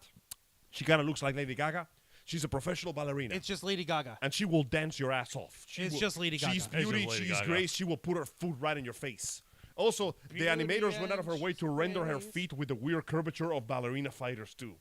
She kind of looks like Lady Gaga. She's a professional ballerina. It's just Lady Gaga. And she will dance your ass off. It's just Lady Gaga. She's It's just beauty, Lady she's Gaga. grace. She will put her foot right in your face. Also, the Beauty animators went out of her and way to she's render her grace. feet with the weird curvature of ballerina fighters too.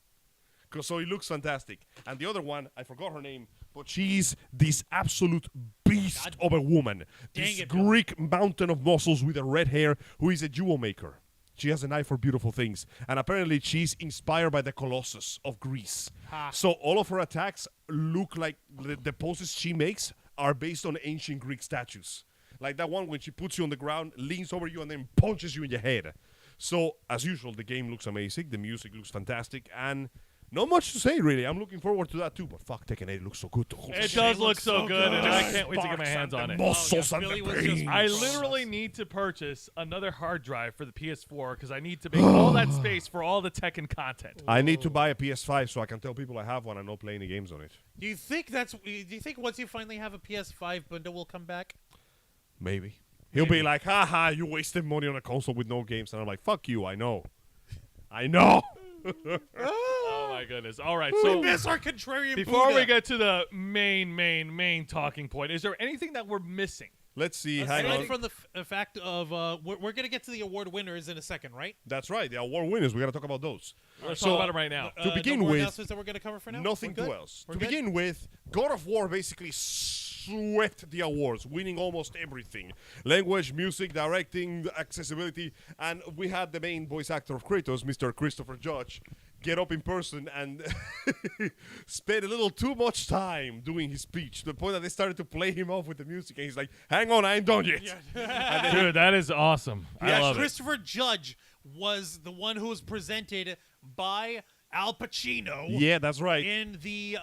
So it looks fantastic. And the other one, I forgot her name, but she's this absolute beast of a woman. Dang This it, Bill. Greek mountain of muscles with a red hair who is a jewel maker. She has an eye for beautiful things. And apparently she's inspired by the Colossus of Greece. Ha. So all of her attacks look like the poses she makes are based on ancient Greek statues. Like that one when she puts you on the ground, leans over you, and then punches you in your head. So, as usual, the game looks amazing. The music looks fantastic. And not much to say, really. I'm looking forward to that, too. But fuck, Tekken 8 looks so good. Holy It shit. does look looks so so good, and good. I can't wait to get my Sparks hands and on the it. muscles Oh, and yeah, the Billy was just brains. I literally need to purchase another hard drive for the PS4 because I need to make all that space for all the Tekken content. I need to buy a PS5 so I can tell people I have one and not play any games on it. Do you think once you finally have a PS5 bundle will come back? Maybe. He'll be like, haha, you wasted money on a console with no games. And I'm like, fuck you, I know. I know. Oh my my goodness. All right, We so miss our contrarian before Buddha. we get to the main talking point, is there anything that we're missing? Let's see. Hang Aside on. from the fact of we're going to get to the award winners in a second, right? That's right. The award winners. We got to talk about those. Let's So, talk about it right now. To begin no more with, announcements that we're going to cover for now. nothing We're to good? else. We're To good? begin with, God of War basically swept the awards, winning almost everything. Language, music, directing, accessibility, and we had the main voice actor of Kratos, Mr. Christopher Judge, get up in person and spend a little too much time doing his speech to the point that they started to play him off with the music, and he's like, hang on, I ain't done yet. Dude, that is awesome. I love it. Christopher Judge was the one who was presented by Al Pacino. Yeah, that's right. In the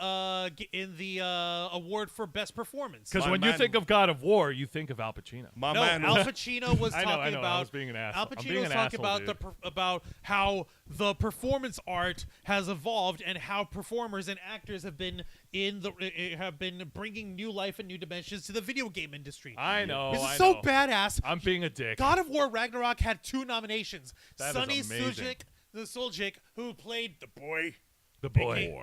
award for best performance. Because My when you man- think of God of War, you think of Al Pacino. My No, man Al Pacino was I talking know. about. I was being an asshole. Al I'm Pacino being was an talking asshole, about dude. about how the performance art has evolved and how performers and actors have been bringing new life and new dimensions to the video game industry. I know. This is I so know. badass. I'm being a dick. God of War Ragnarok had 2 nominations. That is Sonny amazing. Suljic, who played the boy. The boy.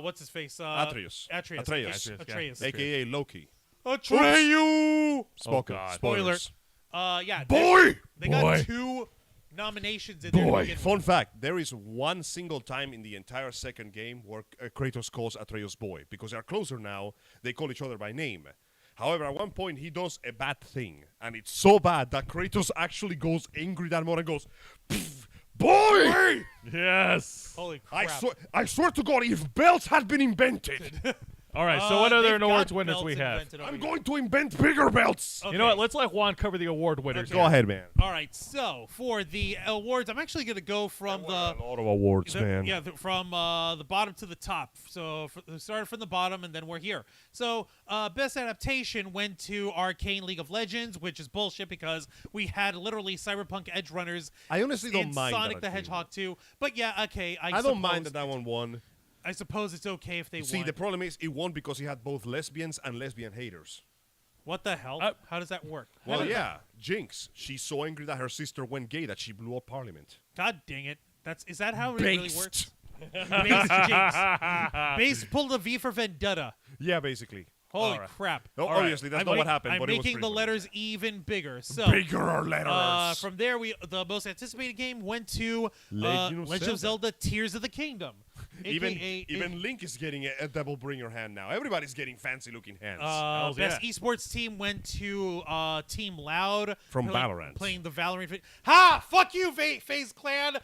What's his face? Atreus. Atreus. AKA Loki. Atreyu. Spoken. God. Spoilers. Yeah. Boy! They Boy. got 2 nominations in there. to begin with. Fun fact, there is one single time in the entire second game where Kratos calls Atreus boy. Because they're closer now, they call each other by name. However, at one point, he does a bad thing. And it's so bad that Kratos actually goes angry that morning and goes, "Pff, boy! Yes. Holy crap. I swear to God, if belts had been invented, All right, so what other They've got awards winners belts we have? invented over I'm here. going to invent bigger belts. Okay. You know what? Let's let Juan cover the award winners. Okay. Go ahead, man. All right, so for the awards, I'm actually going to go from A lot of awards, man. from the bottom to the top. So started from the bottom, and then we're here. So best adaptation went to Arcane League of Legends, which is bullshit because we had literally Cyberpunk Edge Runners. I honestly don't in mind Sonic that the Arcane Hedgehog 2. But yeah, okay. I don't mind that one won. I suppose it's okay if they See, won. the problem is it won because he had both lesbians and lesbian haters. What the hell? Uh, How does that work? Well, yeah, Jinx. She's so angry that her sister went gay that she blew up Parliament. God dang it. Is that how it really Based. works? Base Jinx. Base pulled a V for Vendetta. Yeah, basically. Holy All right. crap. Oh, All right. obviously, that's I'm not what make- happened. I'm but it was making pretty the funny. letters even bigger. So Bigger letters. from there, the most anticipated game went to Legend of of Zelda: Tears of the Kingdom. Even Link is getting a double bringer hand now. Everybody's getting fancy looking hands. Hells best yeah. esports team went to Team Loud From Valorant. playing the Valorant. Ha! Fuck you, FaZe Clan.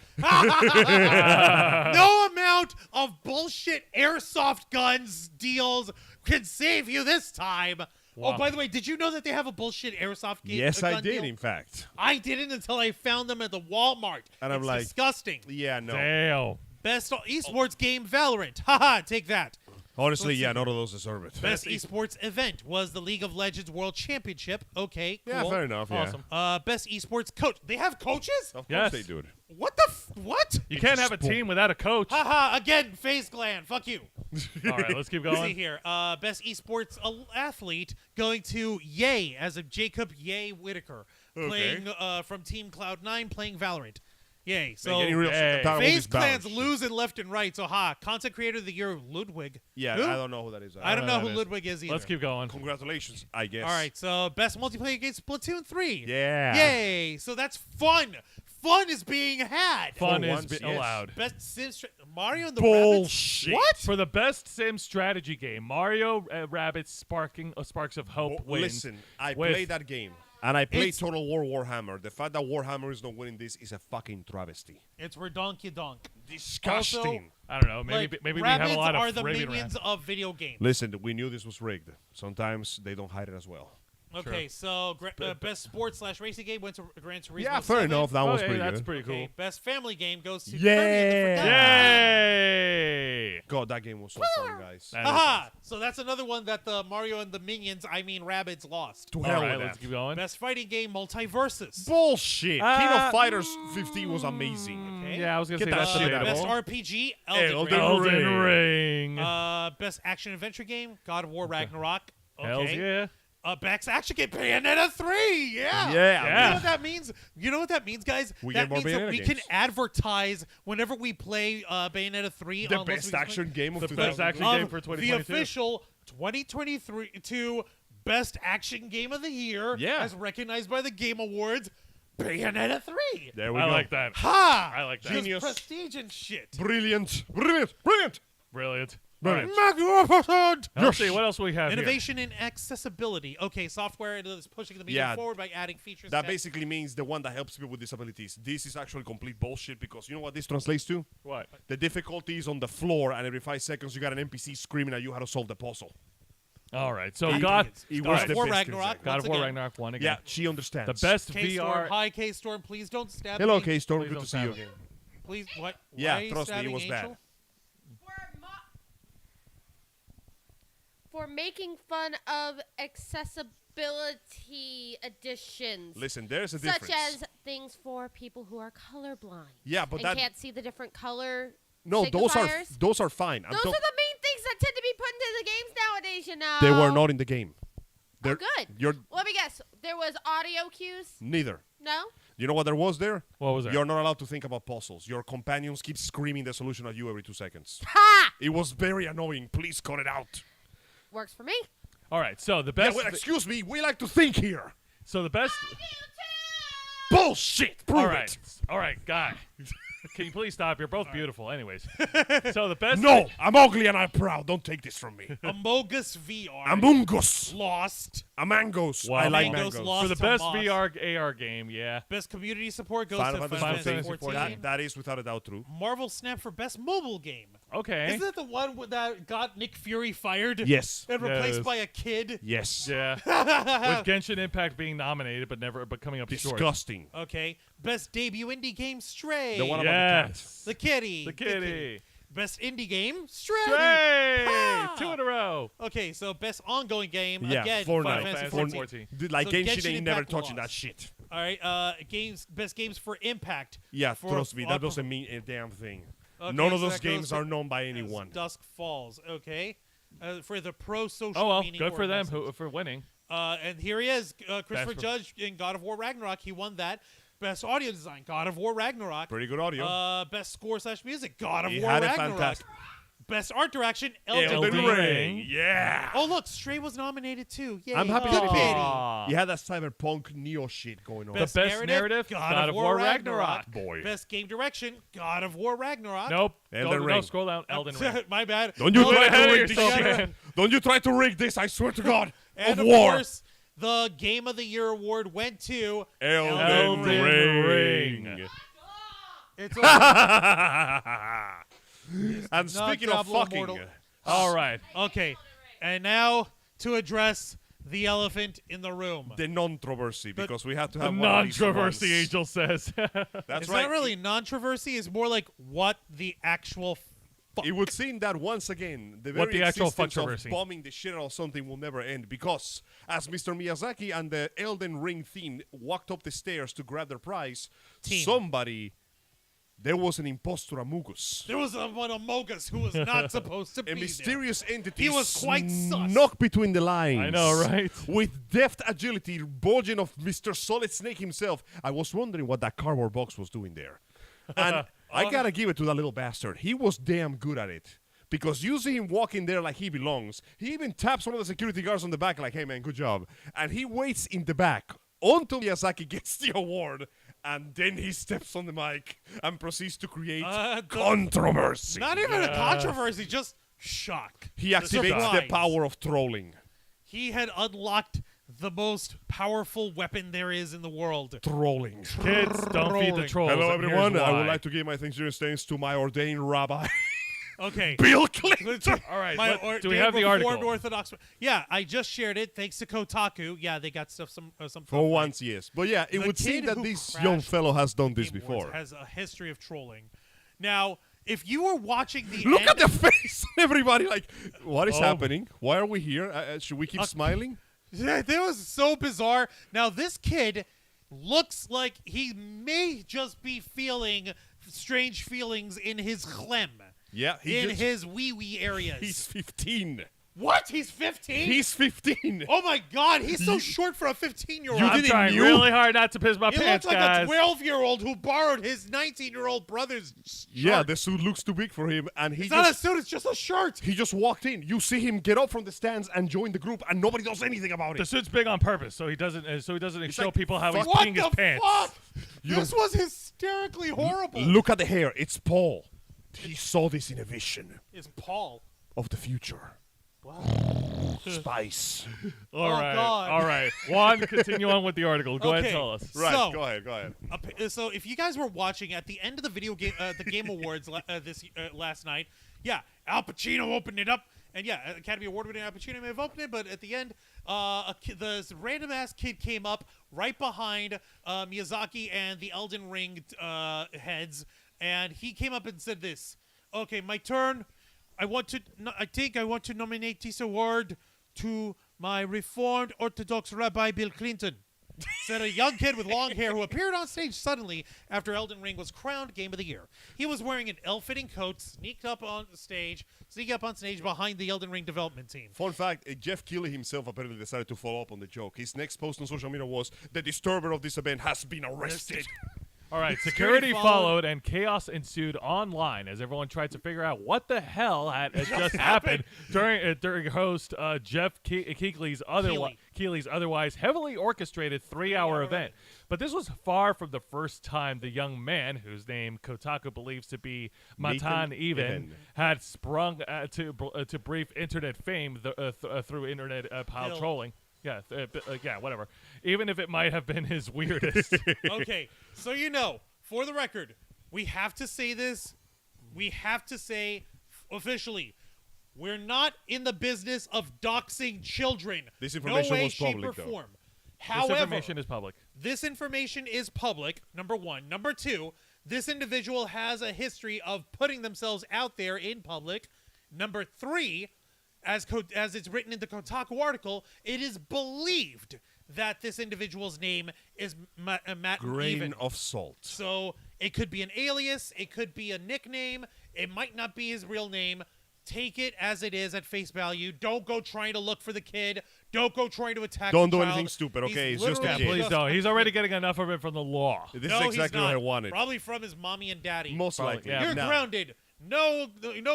No amount of bullshit airsoft guns deals can save you this time. Wow. Oh, by the way, did you know that they have a bullshit airsoft game? yes, I gun did, deal? in fact. I didn't until I found them at the Walmart. And I'm It's like- disgusting. Yeah, no. Damn. Best esports game, Valorant. Haha, take that. Honestly, Let's yeah, see. none of those deserve it. Best esports event was the League of Legends World Championship. Okay, Yeah, cool. fair enough. Yeah. Awesome. Best esports coach. They have coaches? Of course Yes. they do it. What the what? You can't a have a sport. team without a coach. All Haha, again, FaZe Clan. Fuck you. right, let's keep See going. here. Best esports athlete going to Ye as of Jacob Ye Whitaker, playing from Team Cloud9, playing Valorant. Yay. So Getting real Hey. tired of all FaZe these Clan's balance. losing left and right. So content creator of the year, Ludwig. Yeah, Who? I don't know who that is. I don't know who that is. Ludwig is either. Let's keep going. Congratulations, I guess. All right, so best multiplayer game, Splatoon 3. Yeah. Yay! So that's fun. Fun is being had. Fun For is once, yes. Oh, allowed. Best Sims, Mario and the Bullshit. Rabbids. What? For the best sim strategy game, Mario Rabbids Sparks of Hope wins. Listen, I with- played that game. And I played It's- Total War Warhammer. The fact that Warhammer is not winning this is a fucking travesty. It's Redonky-donk. Disgusting. I don't know. Maybe Like, maybe we have a Rabbids lot of are the raving minions rants. of video games. Listen, we knew this was rigged. Sometimes they don't hide it as well. Okay, so best sports/racing game went to Gran Turismo. Yeah, fair 7. enough. That was Okay, pretty that's good. pretty cool. Okay, best family game goes to Yeah. Kirby and the Forgotten Yay! God, that game was so fun, guys. That is Haha! So that's another one that the Mario and the Minions, Rabbids, lost. To All hell right, with let's that. keep going. Best fighting game, Multiversus. Bullshit. King Uh, of Fighters 15 was amazing. Okay. Yeah, I was gonna Get say that that's shit out of debatable. Best RPG, Elden Elden Ring. Elden Ring. Best action adventure game, God of War Ragnarok. Okay. Hells yeah. Best action game, Bayonetta 3. Yeah. Yeah. You know what that means? You know what that means, guys? We that get more means that Bayonetta we games. can advertise whenever we play Bayonetta 3. The on best action game of The best 2000. action of game for the 2022. official 2022 Best Action Game of the Year, Yeah. as recognized by the Game Awards, Bayonetta 3. There we I go. like that. Ha! I like that. Just Genius. prestige and shit. Brilliant. Brilliant. Brilliant. Brilliant. Brilliant. Magnificent! Let's see what else we have here. Innovation in accessibility. Okay, software is pushing the medium Yeah. forward by adding features. That basically means the one that helps people with disabilities. This is actually complete bullshit because you know what this translates to? What? The difficulty is on the floor, and every 5 seconds you got an NPC screaming at you how to solve the puzzle. All right. So I God, think it's It God was of the War best Ragnarok. God once of War again. Ragnarok 1 again. Yeah, she understands. The best K-Storm, VR. hi K-Storm, please don't stab Hello, me. K-Storm. Please Good don't to see you stab again. Please, what? Yeah, Why are you trust me, it stabbing was Angel? bad. For making fun of accessibility additions. Listen, there's a such difference. as things for people who are colorblind. Yeah, but and that can't see the different color no, signifiers. those are fine. Those are the main things that tend to be put into the games nowadays, you know. They were not in the game. Oh, good. You're Let me guess. There was audio cues? neither. No? You know what there was there? What was there? You're not allowed to think about puzzles. Your companions keep screaming the solution at you every 2 seconds. Ha! It was very annoying. Please cut it out. Works for me. All right. So the Yeah, best. well, excuse me. We like to think here. So the best. Bullshit. Prove All right. it. All right, guy. Can you please stop? You're both beautiful. Anyways. So the best. No, I'm ugly and I'm proud. Don't take this from me. Amogus VR. Amungus. Lost. Amangos. Wow. I like Mangoes mangoes. lost. For the to best Moss. VR AR game, yeah. Best community support goes Final to Fantasy Final Fantasy 14. 14. That is without a doubt true. Marvel Snap for best mobile game. Okay. Isn't that the one that got Nick Fury fired? Yes. And Yeah, it replaced is. by a kid? Yes. Yeah. With Genshin Impact being nominated but coming up short. Disgusting. Okay. Best debut indie game, Stray. The one about the cat. Yes. The kitty. The kitty. Best indie game, Stray. Stray! Ah! 2 in a row. Okay, so best ongoing game, Yeah, again, Fortnite. Final Fantasy Fantasy 14. 14. Like So Genshin Genshin ain't never Impact touching lost. that shit. All right, best games for Impact. Yeah, For- trust me, that upper- doesn't mean a damn thing. Okay, None of so those that goes games to- are known by as anyone. Dusk Falls, okay. For the pro social Oh, well, meaning good or for them message. for winning. And here he is, Christopher for- Judge in God of War Ragnarok. He won that. Best audio design, God of War Ragnarok. Pretty good audio. Best score / music, God of He War had it Ragnarok. fantastic. Best art direction, Elden Elden Ring. Ring. Yeah. Oh look, Stray was nominated too. Yay. I'm happy Good that it pity. did. Aw. You had that cyberpunk neo shit going on. Best, The best narrative, God of War Ragnarok. Boy. Best game direction, God of War Ragnarok. Nope. Elden No, Ring. scroll down. Elden Ring. My bad. Don't you Elden try ahead to of rig this yourself, shit. man. Don't you try to rig this, I swear to God. And of of war. course, the Game of the Year award went to Elden Ring. It's And speaking of Diablo fucking, Immortal. All right. okay. And now to address the elephant in the room. the non-controversy, because we have to The have one of these non-controversy, once. Angel says. That's It's right. not really non-controversy. It's more like what the actual fuck. It would seem that once again, the What very the actual existence of controversy. bombing the shit out of something will never end, because as Mr. Miyazaki and the Elden Ring team walked up the stairs to grab their prize, there was an impostor Amogus. There was one Amogus who was not supposed to be A there. mysterious entity He was quite sus. snuck between the lines. I know, right? With deft agility, bulging of Mr. Solid Snake himself. I was wondering what that cardboard box was doing there. And I gotta give it to that little bastard. He was damn good at it. Because you see him walking there like he belongs. He even taps one of the security guards on the back like, hey man, good job. And he waits in the back until Miyazaki gets the award. And then he steps on the mic and proceeds to create controversy. Not even a controversy, just shock. He activates the surprise. power of trolling. He had unlocked the most powerful weapon there is in the world. Trolling. Kids, don't feed the Rolling. trolls. Hello, and here's everyone. I would why. like to give my thanks thanks to my ordained rabbi, Okay. Bill Clinton. All right. My Do we have the Reformed article? Orthodox. Yeah, I just shared it thanks to Kotaku. Yeah, they got some. For once, yes. But yeah, it The would seem kid that who this crashed young fellow has done this Game Awards before. has a history of trolling. Now, if you were watching the Look end, at the face of everybody. Like, what is Oh. happening? Why are we here? Should we keep smiling? that was so bizarre. Now this kid looks like he may just be feeling strange feelings in his chlem, Yeah, in his wee wee areas. he's 15. What? He's 15? He's 15. Oh my God, he's so short for a 15-year-old. You I'm didn't trying knew? really hard not to piss my He pants, looks like guys. a 12-year-old who borrowed his 19-year-old brother's shirt. Yeah, the suit looks too big for him, and It's not a suit, it's just a shirt. he just walked in. You see him get up from the stands and join the group, and nobody does anything about The it. suit's big on purpose, so he doesn't show like, people how he's fuck- What peeing the his pants. fuck? This was hysterically horrible. Look at the hair. It's Paul. He saw this in a vision It's Paul. of the future. Spice. All right, God. all right. Juan, continue on with the article. Go ahead, Okay. and tell us. Right, So- go ahead. So if you guys were watching at the end of the video game, the Game Awards last night, yeah, Al Pacino opened it up, and yeah, Academy Award-winning Al Pacino may have opened it, but at the end, the random ass kid came up right behind Miyazaki and the Elden Ring heads, and he came up and said this: "Okay, my turn. I think I want to nominate this award to my Reformed Orthodox Rabbi Bill Clinton," said a young kid with long hair who appeared on stage suddenly after Elden Ring was crowned Game of the Year. He was wearing an ill-fitting coat, sneaked up on stage behind the Elden Ring development team. Fun fact, Jeff Keighley himself apparently decided to follow up on the joke. His next post on social media was, "The disturber of this event has been arrested." All right, Security security followed. followed and chaos ensued online as everyone tried to figure out what the hell had just happened during host Jeff Keighley's otherwise heavily orchestrated 3-hour event. But this was far from the first time the young man, whose name Kotaku believes to be Matan Nathan Even, Even. had sprung to brief internet fame through internet pile Bill. trolling. Yeah, whatever. Even if it might have been his weirdest. Okay, so for the record, we have to say this. We have to say officially, we're not in the business of doxing children. This information no way, was shape, public, or though. form. This However, information is public. this information is public, number one. Number two, this individual has a history of putting themselves out there in public. Number three, as it's written in the Kotaku article, it is believed that this individual's name is Matt Grain Even. of salt. So it could be an alias, it could be a nickname, it might not be his real name. Take it as it is at face value. Don't go trying to look for the kid. Don't go trying to attack Don't the do child. anything stupid, okay? He's It's just a literally kid. Please just don't. a He's already kid. getting enough of it from the law. This No, is he's exactly not. what I wanted. Probably from his mommy and daddy. Most Probably, likely. yeah. You're Now, grounded. No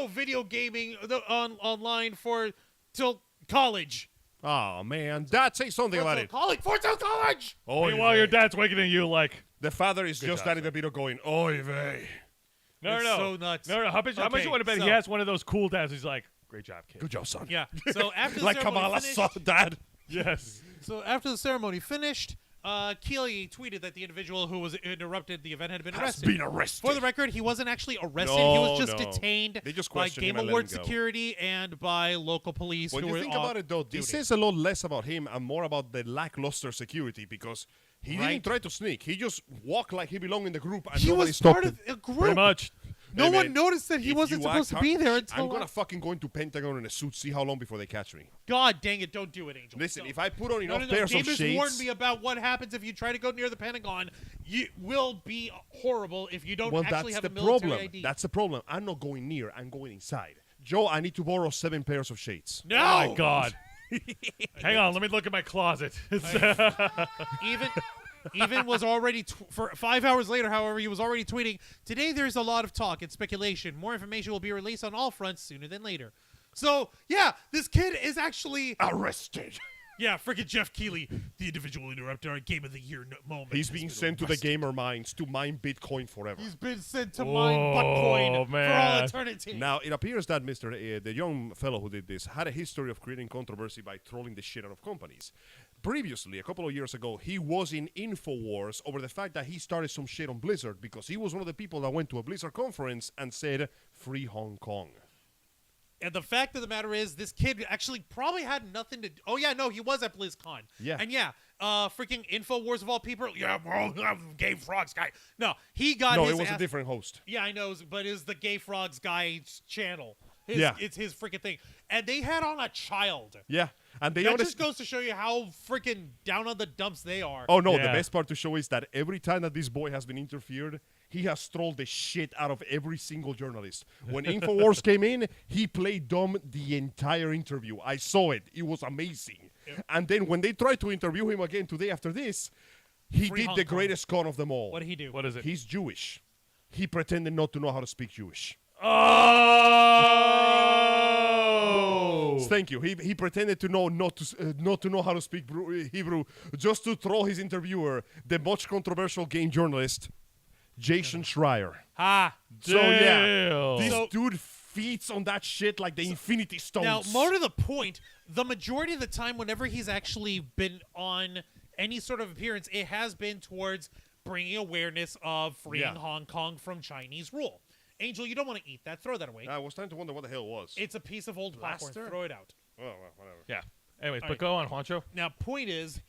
video gaming online till college. Oh, man. Dad, say something about it. Till college. Oh, Meanwhile, your dad's waking at you like, The father is just job, at the video going, oy vey. no. It's so nuts. No. How much Okay, you want to bet he so- has one of those cool dads? He's like, great job, kid. Good job, son. Yeah. So after the Like ceremony Kamala finished, saw dad. Yes. So after the ceremony finished, Keeley tweeted that the individual who was interrupted the event had been Has arrested. been arrested. For the record, he wasn't actually arrested. No, he was just no. detained They just by questioned Game him and let Award him go. security and by local police. When who you were think off about it, though, this duty. says a lot less about him and more about the lackluster security because he Right. didn't try to sneak. He just walked like he belonged in the group and He nobody was stopped part him. of a group. Pretty much. No Hey, one man, noticed that he if wasn't you supposed act to hard- be there until. I'm gonna fucking go into Pentagon in a suit, see how long before they catch me. God dang it! Don't do it, Angel. Listen, Don't. if I put on No, enough no, no. pairs of Davis shades, warned me about what happens if you try to go near the Pentagon. You will be horrible if you don't well, actually that's have the a military problem. ID. That's the problem. I'm not going near. I'm going inside. Joe, I need to borrow 7 pairs of shades. no. Oh my God. Hang on, let me look at my closet. Even was already for 5 hours later. However, he was already tweeting. Today, there's a lot of talk and speculation. More information will be released on all fronts sooner than later. So yeah, this kid is actually Arrested. yeah, freaking Jeff Keighley, the individual interrupter, our Game of the Year moment. He's has being been sent to the arrested. gamer minds to mine Bitcoin forever. He's been sent to mine Bitcoin for all man. eternity. Now, it appears that the young fellow who did this had a history of creating controversy by trolling the shit out of companies. Previously, a couple of years ago, he was in InfoWars over the fact that he started some shit on Blizzard because he was one of the people that went to a Blizzard conference and said, "Free Hong Kong." And the fact of the matter is, this kid actually probably had nothing to. Oh yeah, no, he was at BlizzCon. Yeah. And yeah, freaking InfoWars of all people. Yeah, well, I'm Gay Frogs guy. No, he got. No, his it was a ass- different host. Yeah, I know, but it was the Gay Frogs guy's channel. Yeah. It's his freaking thing. And they had on a child. Yeah, and they That honest- just goes to show you how freaking down on the dumps they are. Oh no, the Yeah. best part to show is that every time that this boy has been interfered, he has trolled the shit out of every single journalist. When InfoWars came in, he played dumb the entire interview. I saw it. It was amazing. And then when they tried to interview him again today after this, he Free did Hong the Kong. greatest con of them all. What did he do? What is it? He's Jewish. He pretended not to know how to speak Jewish. Oh! Thank you. He pretended to know not to know how to speak Hebrew just to troll his interviewer, the much controversial game journalist, Jason Schreier. Ah. So yeah, Damn. this So- dude feeds on that shit like the Infinity Stones. Now, more to the point, the majority of the time, whenever he's actually been on any sort of appearance, it has been towards bringing awareness of freeing Yeah. Hong Kong from Chinese rule. Angel, you don't want to eat that. Throw that away. I was trying to wonder what the hell it was. It's a piece of old popcorn. Blaster? Throw it out. Oh, well, whatever. Yeah. Anyways, but right. go on, Juancho. Now, point is,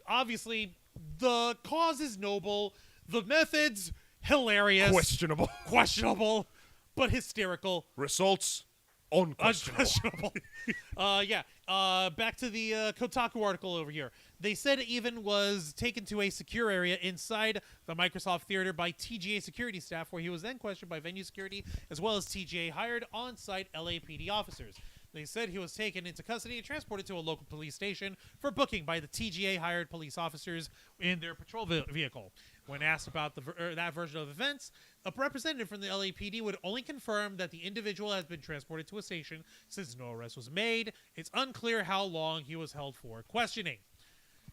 obviously, the cause is noble. The methods, hilarious. Questionable. Questionable, but hysterical. Results unquestionable. Unquestionable. Back to the Kotaku article over here. They said it even was taken to a secure area inside the Microsoft Theater by TGA security staff, where he was then questioned by venue security as well as TGA hired on-site LAPD officers. They said he was taken into custody and transported to a local police station for booking by the TGA hired police officers in their patrol vehicle. When asked about that version of events, a representative from the LAPD would only confirm that the individual has been transported to a station since no arrest was made. It's unclear how long he was held for questioning.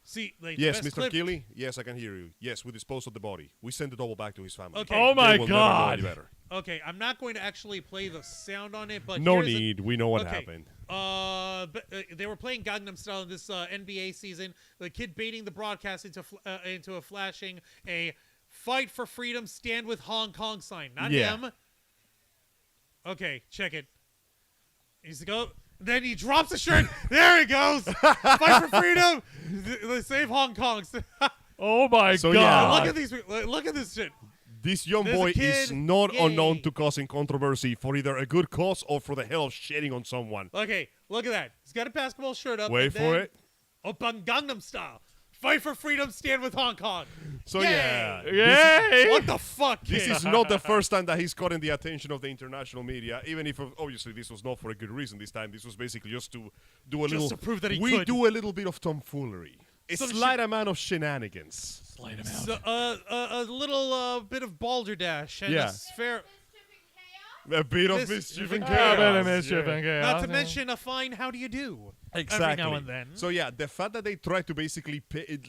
See, like, the Yes, best Mr. clip- Keeley. Yes, I can hear you. Yes, we disposed of the body. We send it all back to his family. Okay. Oh They my will never know God. any better. Okay, I'm not going to actually play the sound on it, but No here's need. We know what okay. happened. They were playing Gangnam Style in this NBA season. The kid baiting the broadcast into a flashing a "Fight for Freedom, Stand with Hong Kong" sign. Not Yeah. him. Okay, check it. He's to go. Then he drops the shirt. There he goes. Fight for freedom. Save Hong Kong. Oh my So, God. yeah. Look at these. Look at this shit. This young There's a boy is kid. not Yay. unknown to causing controversy for either a good cause or for the hell of shitting on someone. Okay, look at that. He's got a basketball shirt up. Wait and for then it. Oppan Gangnam Style. Fight for freedom, stand with Hong Kong. So Yay. yeah, Yay! What the fuck, kid? this is not the first time that he's gotten the attention of the international media. Even if obviously this was not for a good reason this time. This was basically just to do a Just little. to prove that he we could. do a little bit of tomfoolery. A Some slight amount of shenanigans. Slide him out. So, a little bit of balderdash and Yeah. a fair, A bit of This- mischief and Ah, chaos. bit of mischief and chaos. not to mention a fine how do you do. Exactly. Every now and then. So yeah, the fact that they tried to basically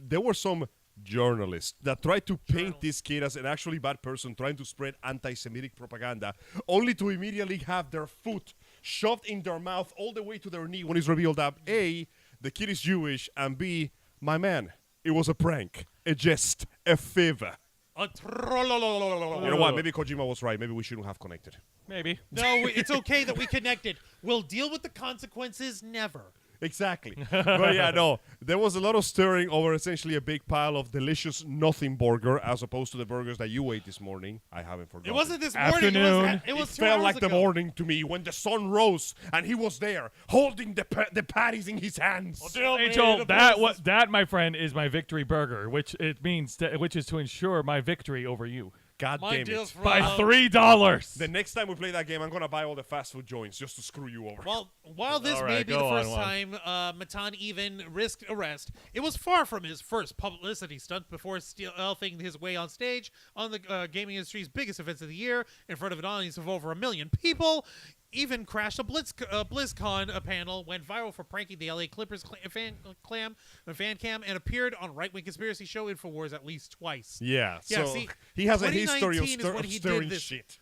there were some journalists that tried to paint this kid as an actually bad person trying to spread anti-Semitic propaganda, only to immediately have their foot shoved in their mouth all the way to their knee when it's revealed that A, the kid is Jewish, and B, my man, it was a prank, a jest, a favor. A You know what? Maybe Kojima was right. Maybe we shouldn't have connected. Maybe. No, it's okay that we connected. We'll deal with the consequences never. Exactly. But yeah, no, there was a lot of stirring over essentially a big pile of delicious nothing burger as opposed to the burgers that you ate this morning. I haven't forgotten. It wasn't this morning. Afternoon. It was It 2 felt hours like the ago. morning to me when the sun rose and he was there holding the patties in his hands. Angel, that, my friend, is my victory burger, which it means which is to ensure my victory over you God My damn deal's it. from- by $3. The next time we play that game, I'm going to buy all the fast food joints just to screw you over. Well, while this All may right, be the go on, first Juan. time Matan even risked arrest, it was far from his first publicity stunt before stealthing his way on stage on the gaming industry's biggest events of the year in front of an audience of over 1 million people. Even crashed a BlizzCon panel, went viral for pranking the LA Clippers fan cam, and appeared on right-wing conspiracy show InfoWars at least twice. Yeah, Yeah, so see, he has a history of, 2019 is when he did stirring this. shit.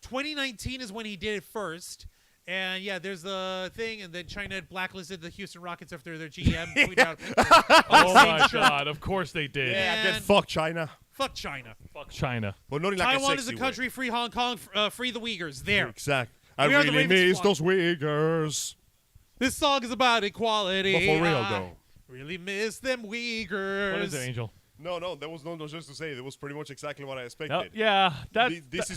2019 is when he did it first. And yeah, there's the thing, and then China had blacklisted the Houston Rockets after their GM tweeted out. Oh my God! Of course they did. Yeah. Get fucked, China. Fuck China. Fuck China. But not in like Taiwan a is a sexy country. Free Hong Kong. Free the Uyghurs. There. way. Exactly. I We are the really Ravens miss flock. those Uyghurs. This song is about equality. But for real, I though. Really miss them Uyghurs. What is it, Angel? No, there was no just to say. It was pretty much exactly what I No, expected. yeah, This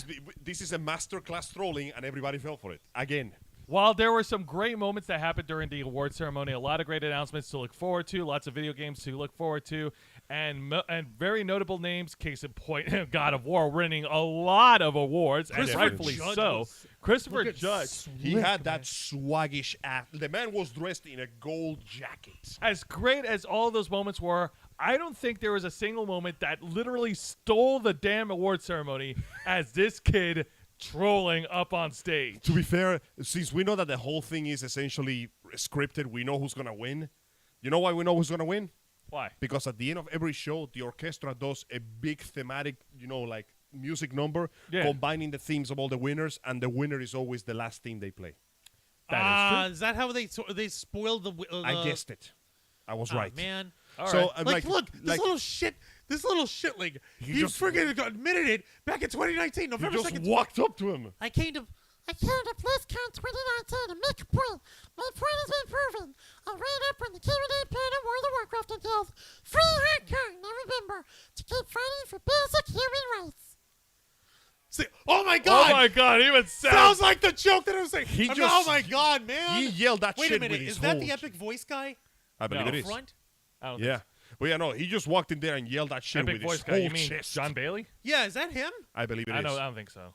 is a masterclass trolling, and everybody fell for it again. While there were some great moments that happened during the award ceremony, a lot of great announcements to look forward to, lots of video games to look forward to, and very notable names. Case in point, God of War winning a lot of awards, and Christopher rightfully Judge so. was Christopher looking Judge, He had that swaggish act. The man was dressed in a gold jacket. as great as all those moments were, I don't think there was a single moment that literally stole the damn award ceremony as this kid trolling up on stage. To be fair, since we know that the whole thing is essentially scripted, we know who's going to win. You know why we know who's going to win? Why? Because at the end of every show, the orchestra does a big thematic, like music number, Yeah. combining the themes of all the winners, and the winner is always the last theme they play. That is Is that how they spoiled the? I guessed it. I was right. Man. All So right. I'm Like, look, this little shitling. He just- freaking admitted it back in 2019, He November just 2nd. walked up to him. I came to BlizzCon 2019 to make a point. My point has been proven. I ran up on the Q&A panel World of Warcraft and yelled, "Free hardcore!" Now remember to keep fighting for basic human rights. Oh my god! Oh my God! Even Sounds like the joke that I was saying. He Oh just- my god, man! He yelled that Wait shit a minute, with his is that whole the epic voice guy? I believe No. it is. Front? I don't Yeah. But yeah, no, he just walked in there and yelled that shit Epic with voice his guy. whole You mean chest. John Bailey? Yeah, is that him? I believe it is. I don't think so.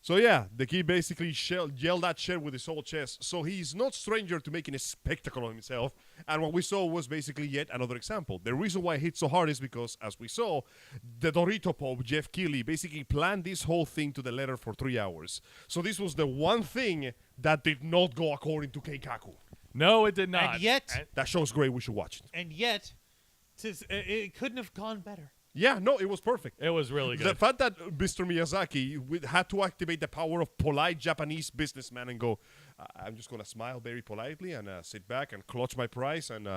So yeah, the kid basically yelled that shit with his whole chest. So he's not stranger to making a spectacle of himself. And what we saw was basically yet another example. The reason why it hit so hard is because, as we saw, the Dorito Pope, Jeff Keighley, basically planned this whole thing to the letter for 3 hours. So this was the one thing that did not go according to Keikaku. No, it did not. And yet, That show's great. We should watch it. it couldn't have gone better. Yeah, no, it was perfect. It was really The good. fact that Mr. Miyazaki had to activate the power of polite Japanese businessman and go, I'm just going to smile very politely and sit back and clutch my prize and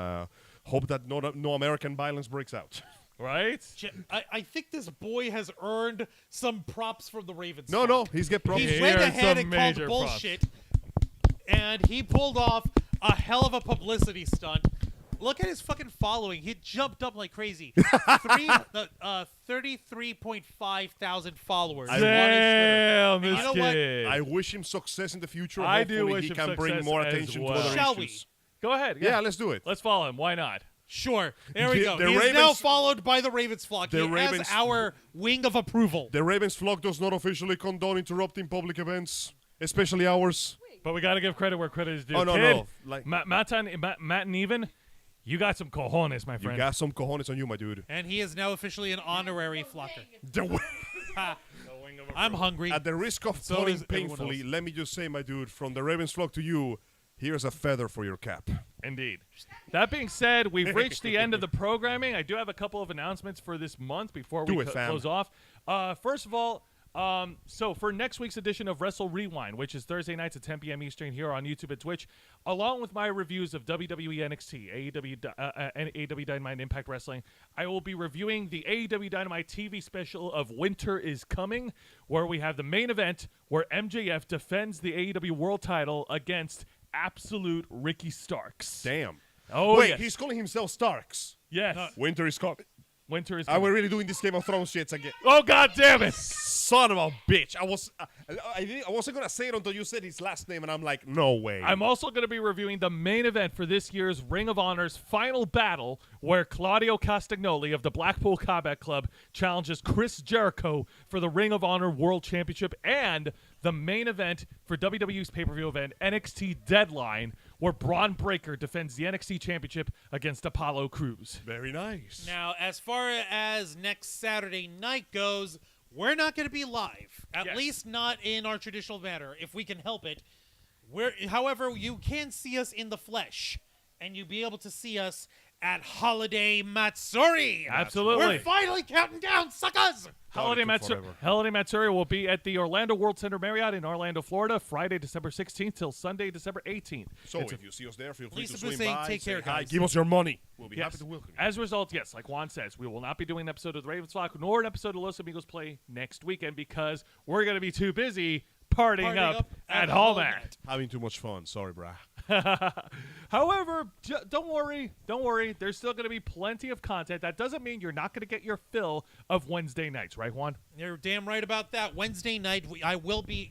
hope that no American violence breaks out. Right? I think this boy has earned some props from the Ravens. No, he's get problems. He Here went are ahead some and called major bullshit, and he pulled off a hell of a publicity stunt. Look at his fucking following. He jumped up like crazy. 33.5 thousand followers on his Twitter. Damn, And this you know what? kid. I wish him success in the future. I do Hopefully wish he him can bring success more as attention well. to other Shall issues. Go ahead. Yeah, let's do it. Let's follow him. Why not? Sure. There we go. The He is now Ravens- followed by the Ravens flock. the He has Ravens- our wing of approval. The Ravens flock does not officially condone interrupting public events, especially ours. But we got to give credit where credit is due. Oh, no, Kid, no. Like- Matt and Even, you got some cojones, my You friend. got some cojones on you, my dude. And he is now officially an honorary flocker. The Ha. I'm hungry. At the risk of So falling is everyone painfully, else. let me just say, my dude, from the Ravens flock to you, here's a feather for your cap. Indeed. That being said, we've reached the end of the programming. I do have a couple of announcements for this month before we Do it, fam. close off. First of all, so for next week's edition of Wrestle Rewind, which is Thursday nights at 10 p.m. Eastern here on YouTube and Twitch, along with my reviews of WWE NXT, AEW Dynamite, and Impact Wrestling, I will be reviewing the AEW Dynamite TV special of Winter is Coming, where we have the main event where MJF defends the AEW World title against Absolute Ricky Starks. Damn. Oh, Wait, yes. he's calling himself Starks. Yes. Winter is coming. Winter is Are coming. we really doing this Game of Thrones shit again? Oh, God damn it. Son of a bitch. I wasn't going to say it until you said his last name, and I'm like, no way. I'm also going to be reviewing the main event for this year's Ring of Honor's final battle, where Claudio Castagnoli of the Blackpool Combat Club challenges Chris Jericho for the Ring of Honor World Championship, and the main event for WWE's pay-per-view event, NXT Deadline, where Braun Breaker defends the NXT Championship against Apollo Crews. Very nice. Now, as far as next Saturday night goes, we're not going to be live. At Yes. least not in our traditional manner, if we can help it. However, you can see us in the flesh, and you'll be able to see us at Holiday Matsuri. Absolutely. We're finally counting down, suckers! Holiday forever. Matsuri will be at the Orlando World Center Marriott in Orlando, Florida, Friday, December 16th till Sunday, December 18th. So It's if you see us there, feel free Lisa to swing Busing, by, take say care, hi, guys. give us your money. We'll be happy Yes. to welcome you. As a result, yes, like Juan says, we will not be doing an episode of the Ravens Flock nor an episode of Los Amigos Play next weekend because we're going to be too busy partying up at Hallmat. Having too much fun. Sorry, brah. However, don't worry. There's still going to be plenty of content. That doesn't mean you're not going to get your fill of Wednesday nights, right, Juan? You're damn right about that. Wednesday night, I will be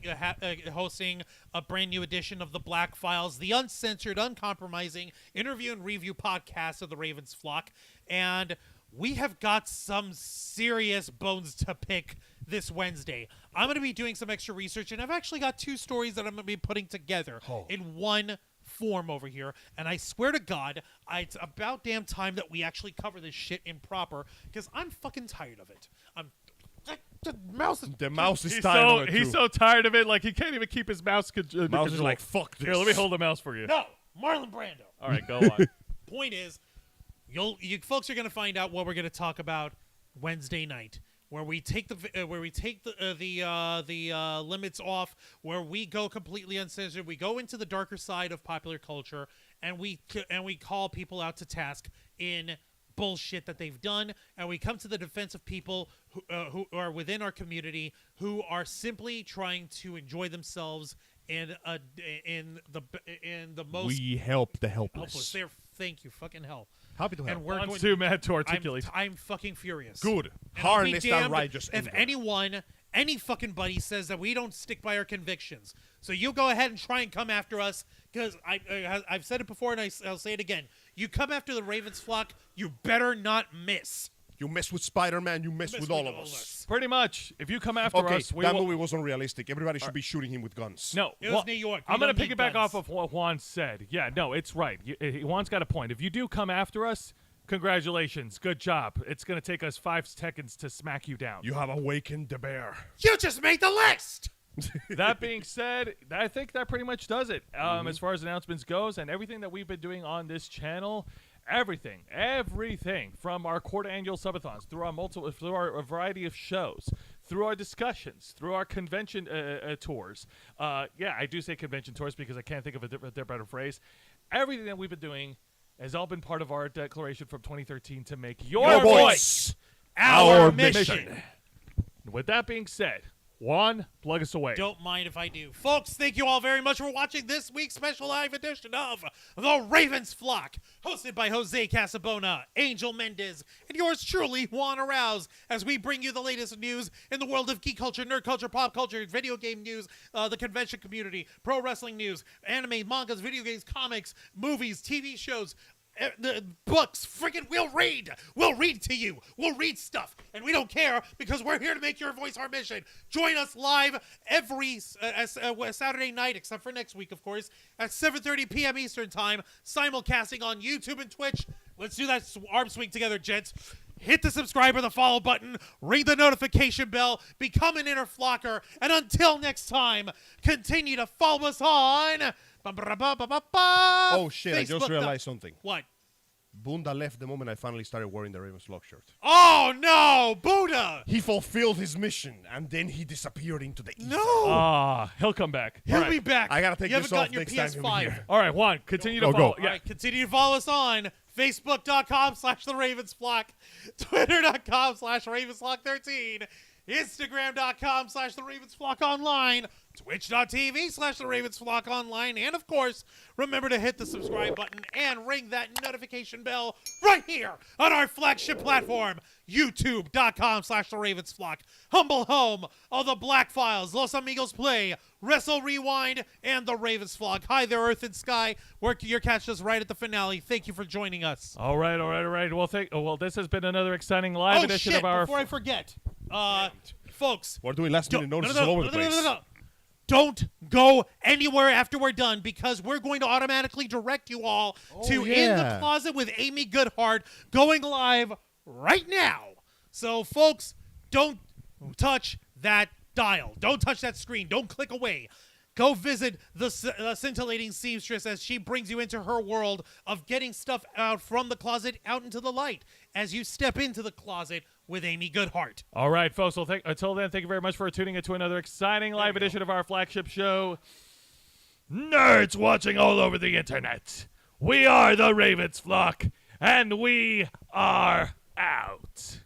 hosting a brand new edition of the Black Files, the uncensored, uncompromising interview and review podcast of the Ravens Flock. And we have got some serious bones to pick this Wednesday. I'm going to be doing some extra research, and I've actually got 2 stories that I'm going to be putting together in one form over here. And I swear to God, it's about damn time that we actually cover this shit in proper, because I'm fucking tired of it. The mouse is tired of it, He's too. so tired of it, like he can't even keep his mouse. Mouse is like, fuck this. Here, let me hold the mouse for you. No, Marlon Brando. All right, go on. Point is, you folks are going to find out what we're going to talk about Wednesday night, where we take the limits off, where we go completely uncensored. We go into the darker side of popular culture, and we call people out to task in bullshit that they've done, and we come to the defense of people who are within our community who are simply trying to enjoy themselves in the most We help the helpless. helpless. Thank you, fucking hell. Happy to help. And we're I'm going too mad to articulate. I'm fucking furious. Good. And I'll be Harness that damned righteous if anger. any fucking buddy says that we don't stick by our convictions. So you go ahead and try and come after us, because I've said it before and I'll say it again. You come after the Ravens flock, you better not miss. You mess with Spider-Man, you mess with all of us. Pretty much. If you come after Okay, us, we that will. movie was unrealistic. Everybody should be shooting him with guns. No, It was New York. We I'm going to don't need piggyback guns. off of what Juan said. Yeah, no, it's right. Juan's got a point. If you do come after us, congratulations. Good job. It's going to take us 5 seconds to smack you down. You have awakened the bear. You just made the list. That being said, I think that pretty much does it as far as announcements goes, and everything that we've been doing on this channel. Everything from our quarter annual subathons, through our variety of shows, through our discussions, through our convention tours. Yeah, I do say convention tours because I can't think of a better phrase. Everything that we've been doing has all been part of our declaration from 2013 to make your voice Our mission. With that being said, Juan, plug us away. Don't mind if I do. Folks, thank you all very much for watching this week's special live edition of The Ravens Flock, hosted by Jose Casabona, Angel Mendez, and yours truly, Juan Arouse, as we bring you the latest news in the world of geek culture, nerd culture, pop culture, video game news, the convention community, pro wrestling news, anime, mangas, video games, comics, movies, TV shows, the books. Freaking we'll read to you, we'll read stuff, and we don't care, because we're here to make your voice our mission. Join us live every Saturday night, except for next week, of course, at 7:30 p.m. Eastern time, simulcasting on YouTube and Twitch. Let's do that arm swing together, gents. Hit the subscribe or the follow button, ring the notification bell, become an inner flocker, and until next time, continue to follow us on Oh, shit, I just realized something. What? Bunda left the moment I finally started wearing the Ravens Flock shirt. Oh, no! Buddha! He fulfilled his mission, and then he disappeared into the ether. No! He'll come back. He'll All right. be back. I gotta take you this haven't off gotten next your time he'll be PS5. here. All right, Juan, continue to Go, follow. go. Yeah. All right, continue to follow us on Facebook.com/The Ravensflock, Twitter.com/Ravensflock13, Instagram.com/The Ravensflock Online, Twitch.tv/The Ravensflock Online, and of course, remember to hit the subscribe button and ring that notification bell right here on our flagship platform, YouTube.com/The Ravensflock, humble home of the Black Files, Los Amigos Play, Wrestle Rewind, and The Ravensflock. Hi there, Earth and Sky. You're catching us right at the finale. Thank you for joining us. All right. Well, this has been another exciting live edition of our. Before I forget, folks, We're doing last minute notices all over the place. don't go anywhere after we're done, because we're going to automatically direct you all to In the Closet with Amy Goodhart, going live right now. So, folks, don't touch that dial. Don't touch that screen. Don't click away. Go visit the scintillating seamstress as she brings you into her world of getting stuff out from the closet out into the light as you step into the closet with Amy Goodhart. All right, folks. Well, until then, thank you very much for tuning into another exciting live edition of our flagship show. Nerds watching all over the internet. We are the Ravens Flock, and we are out.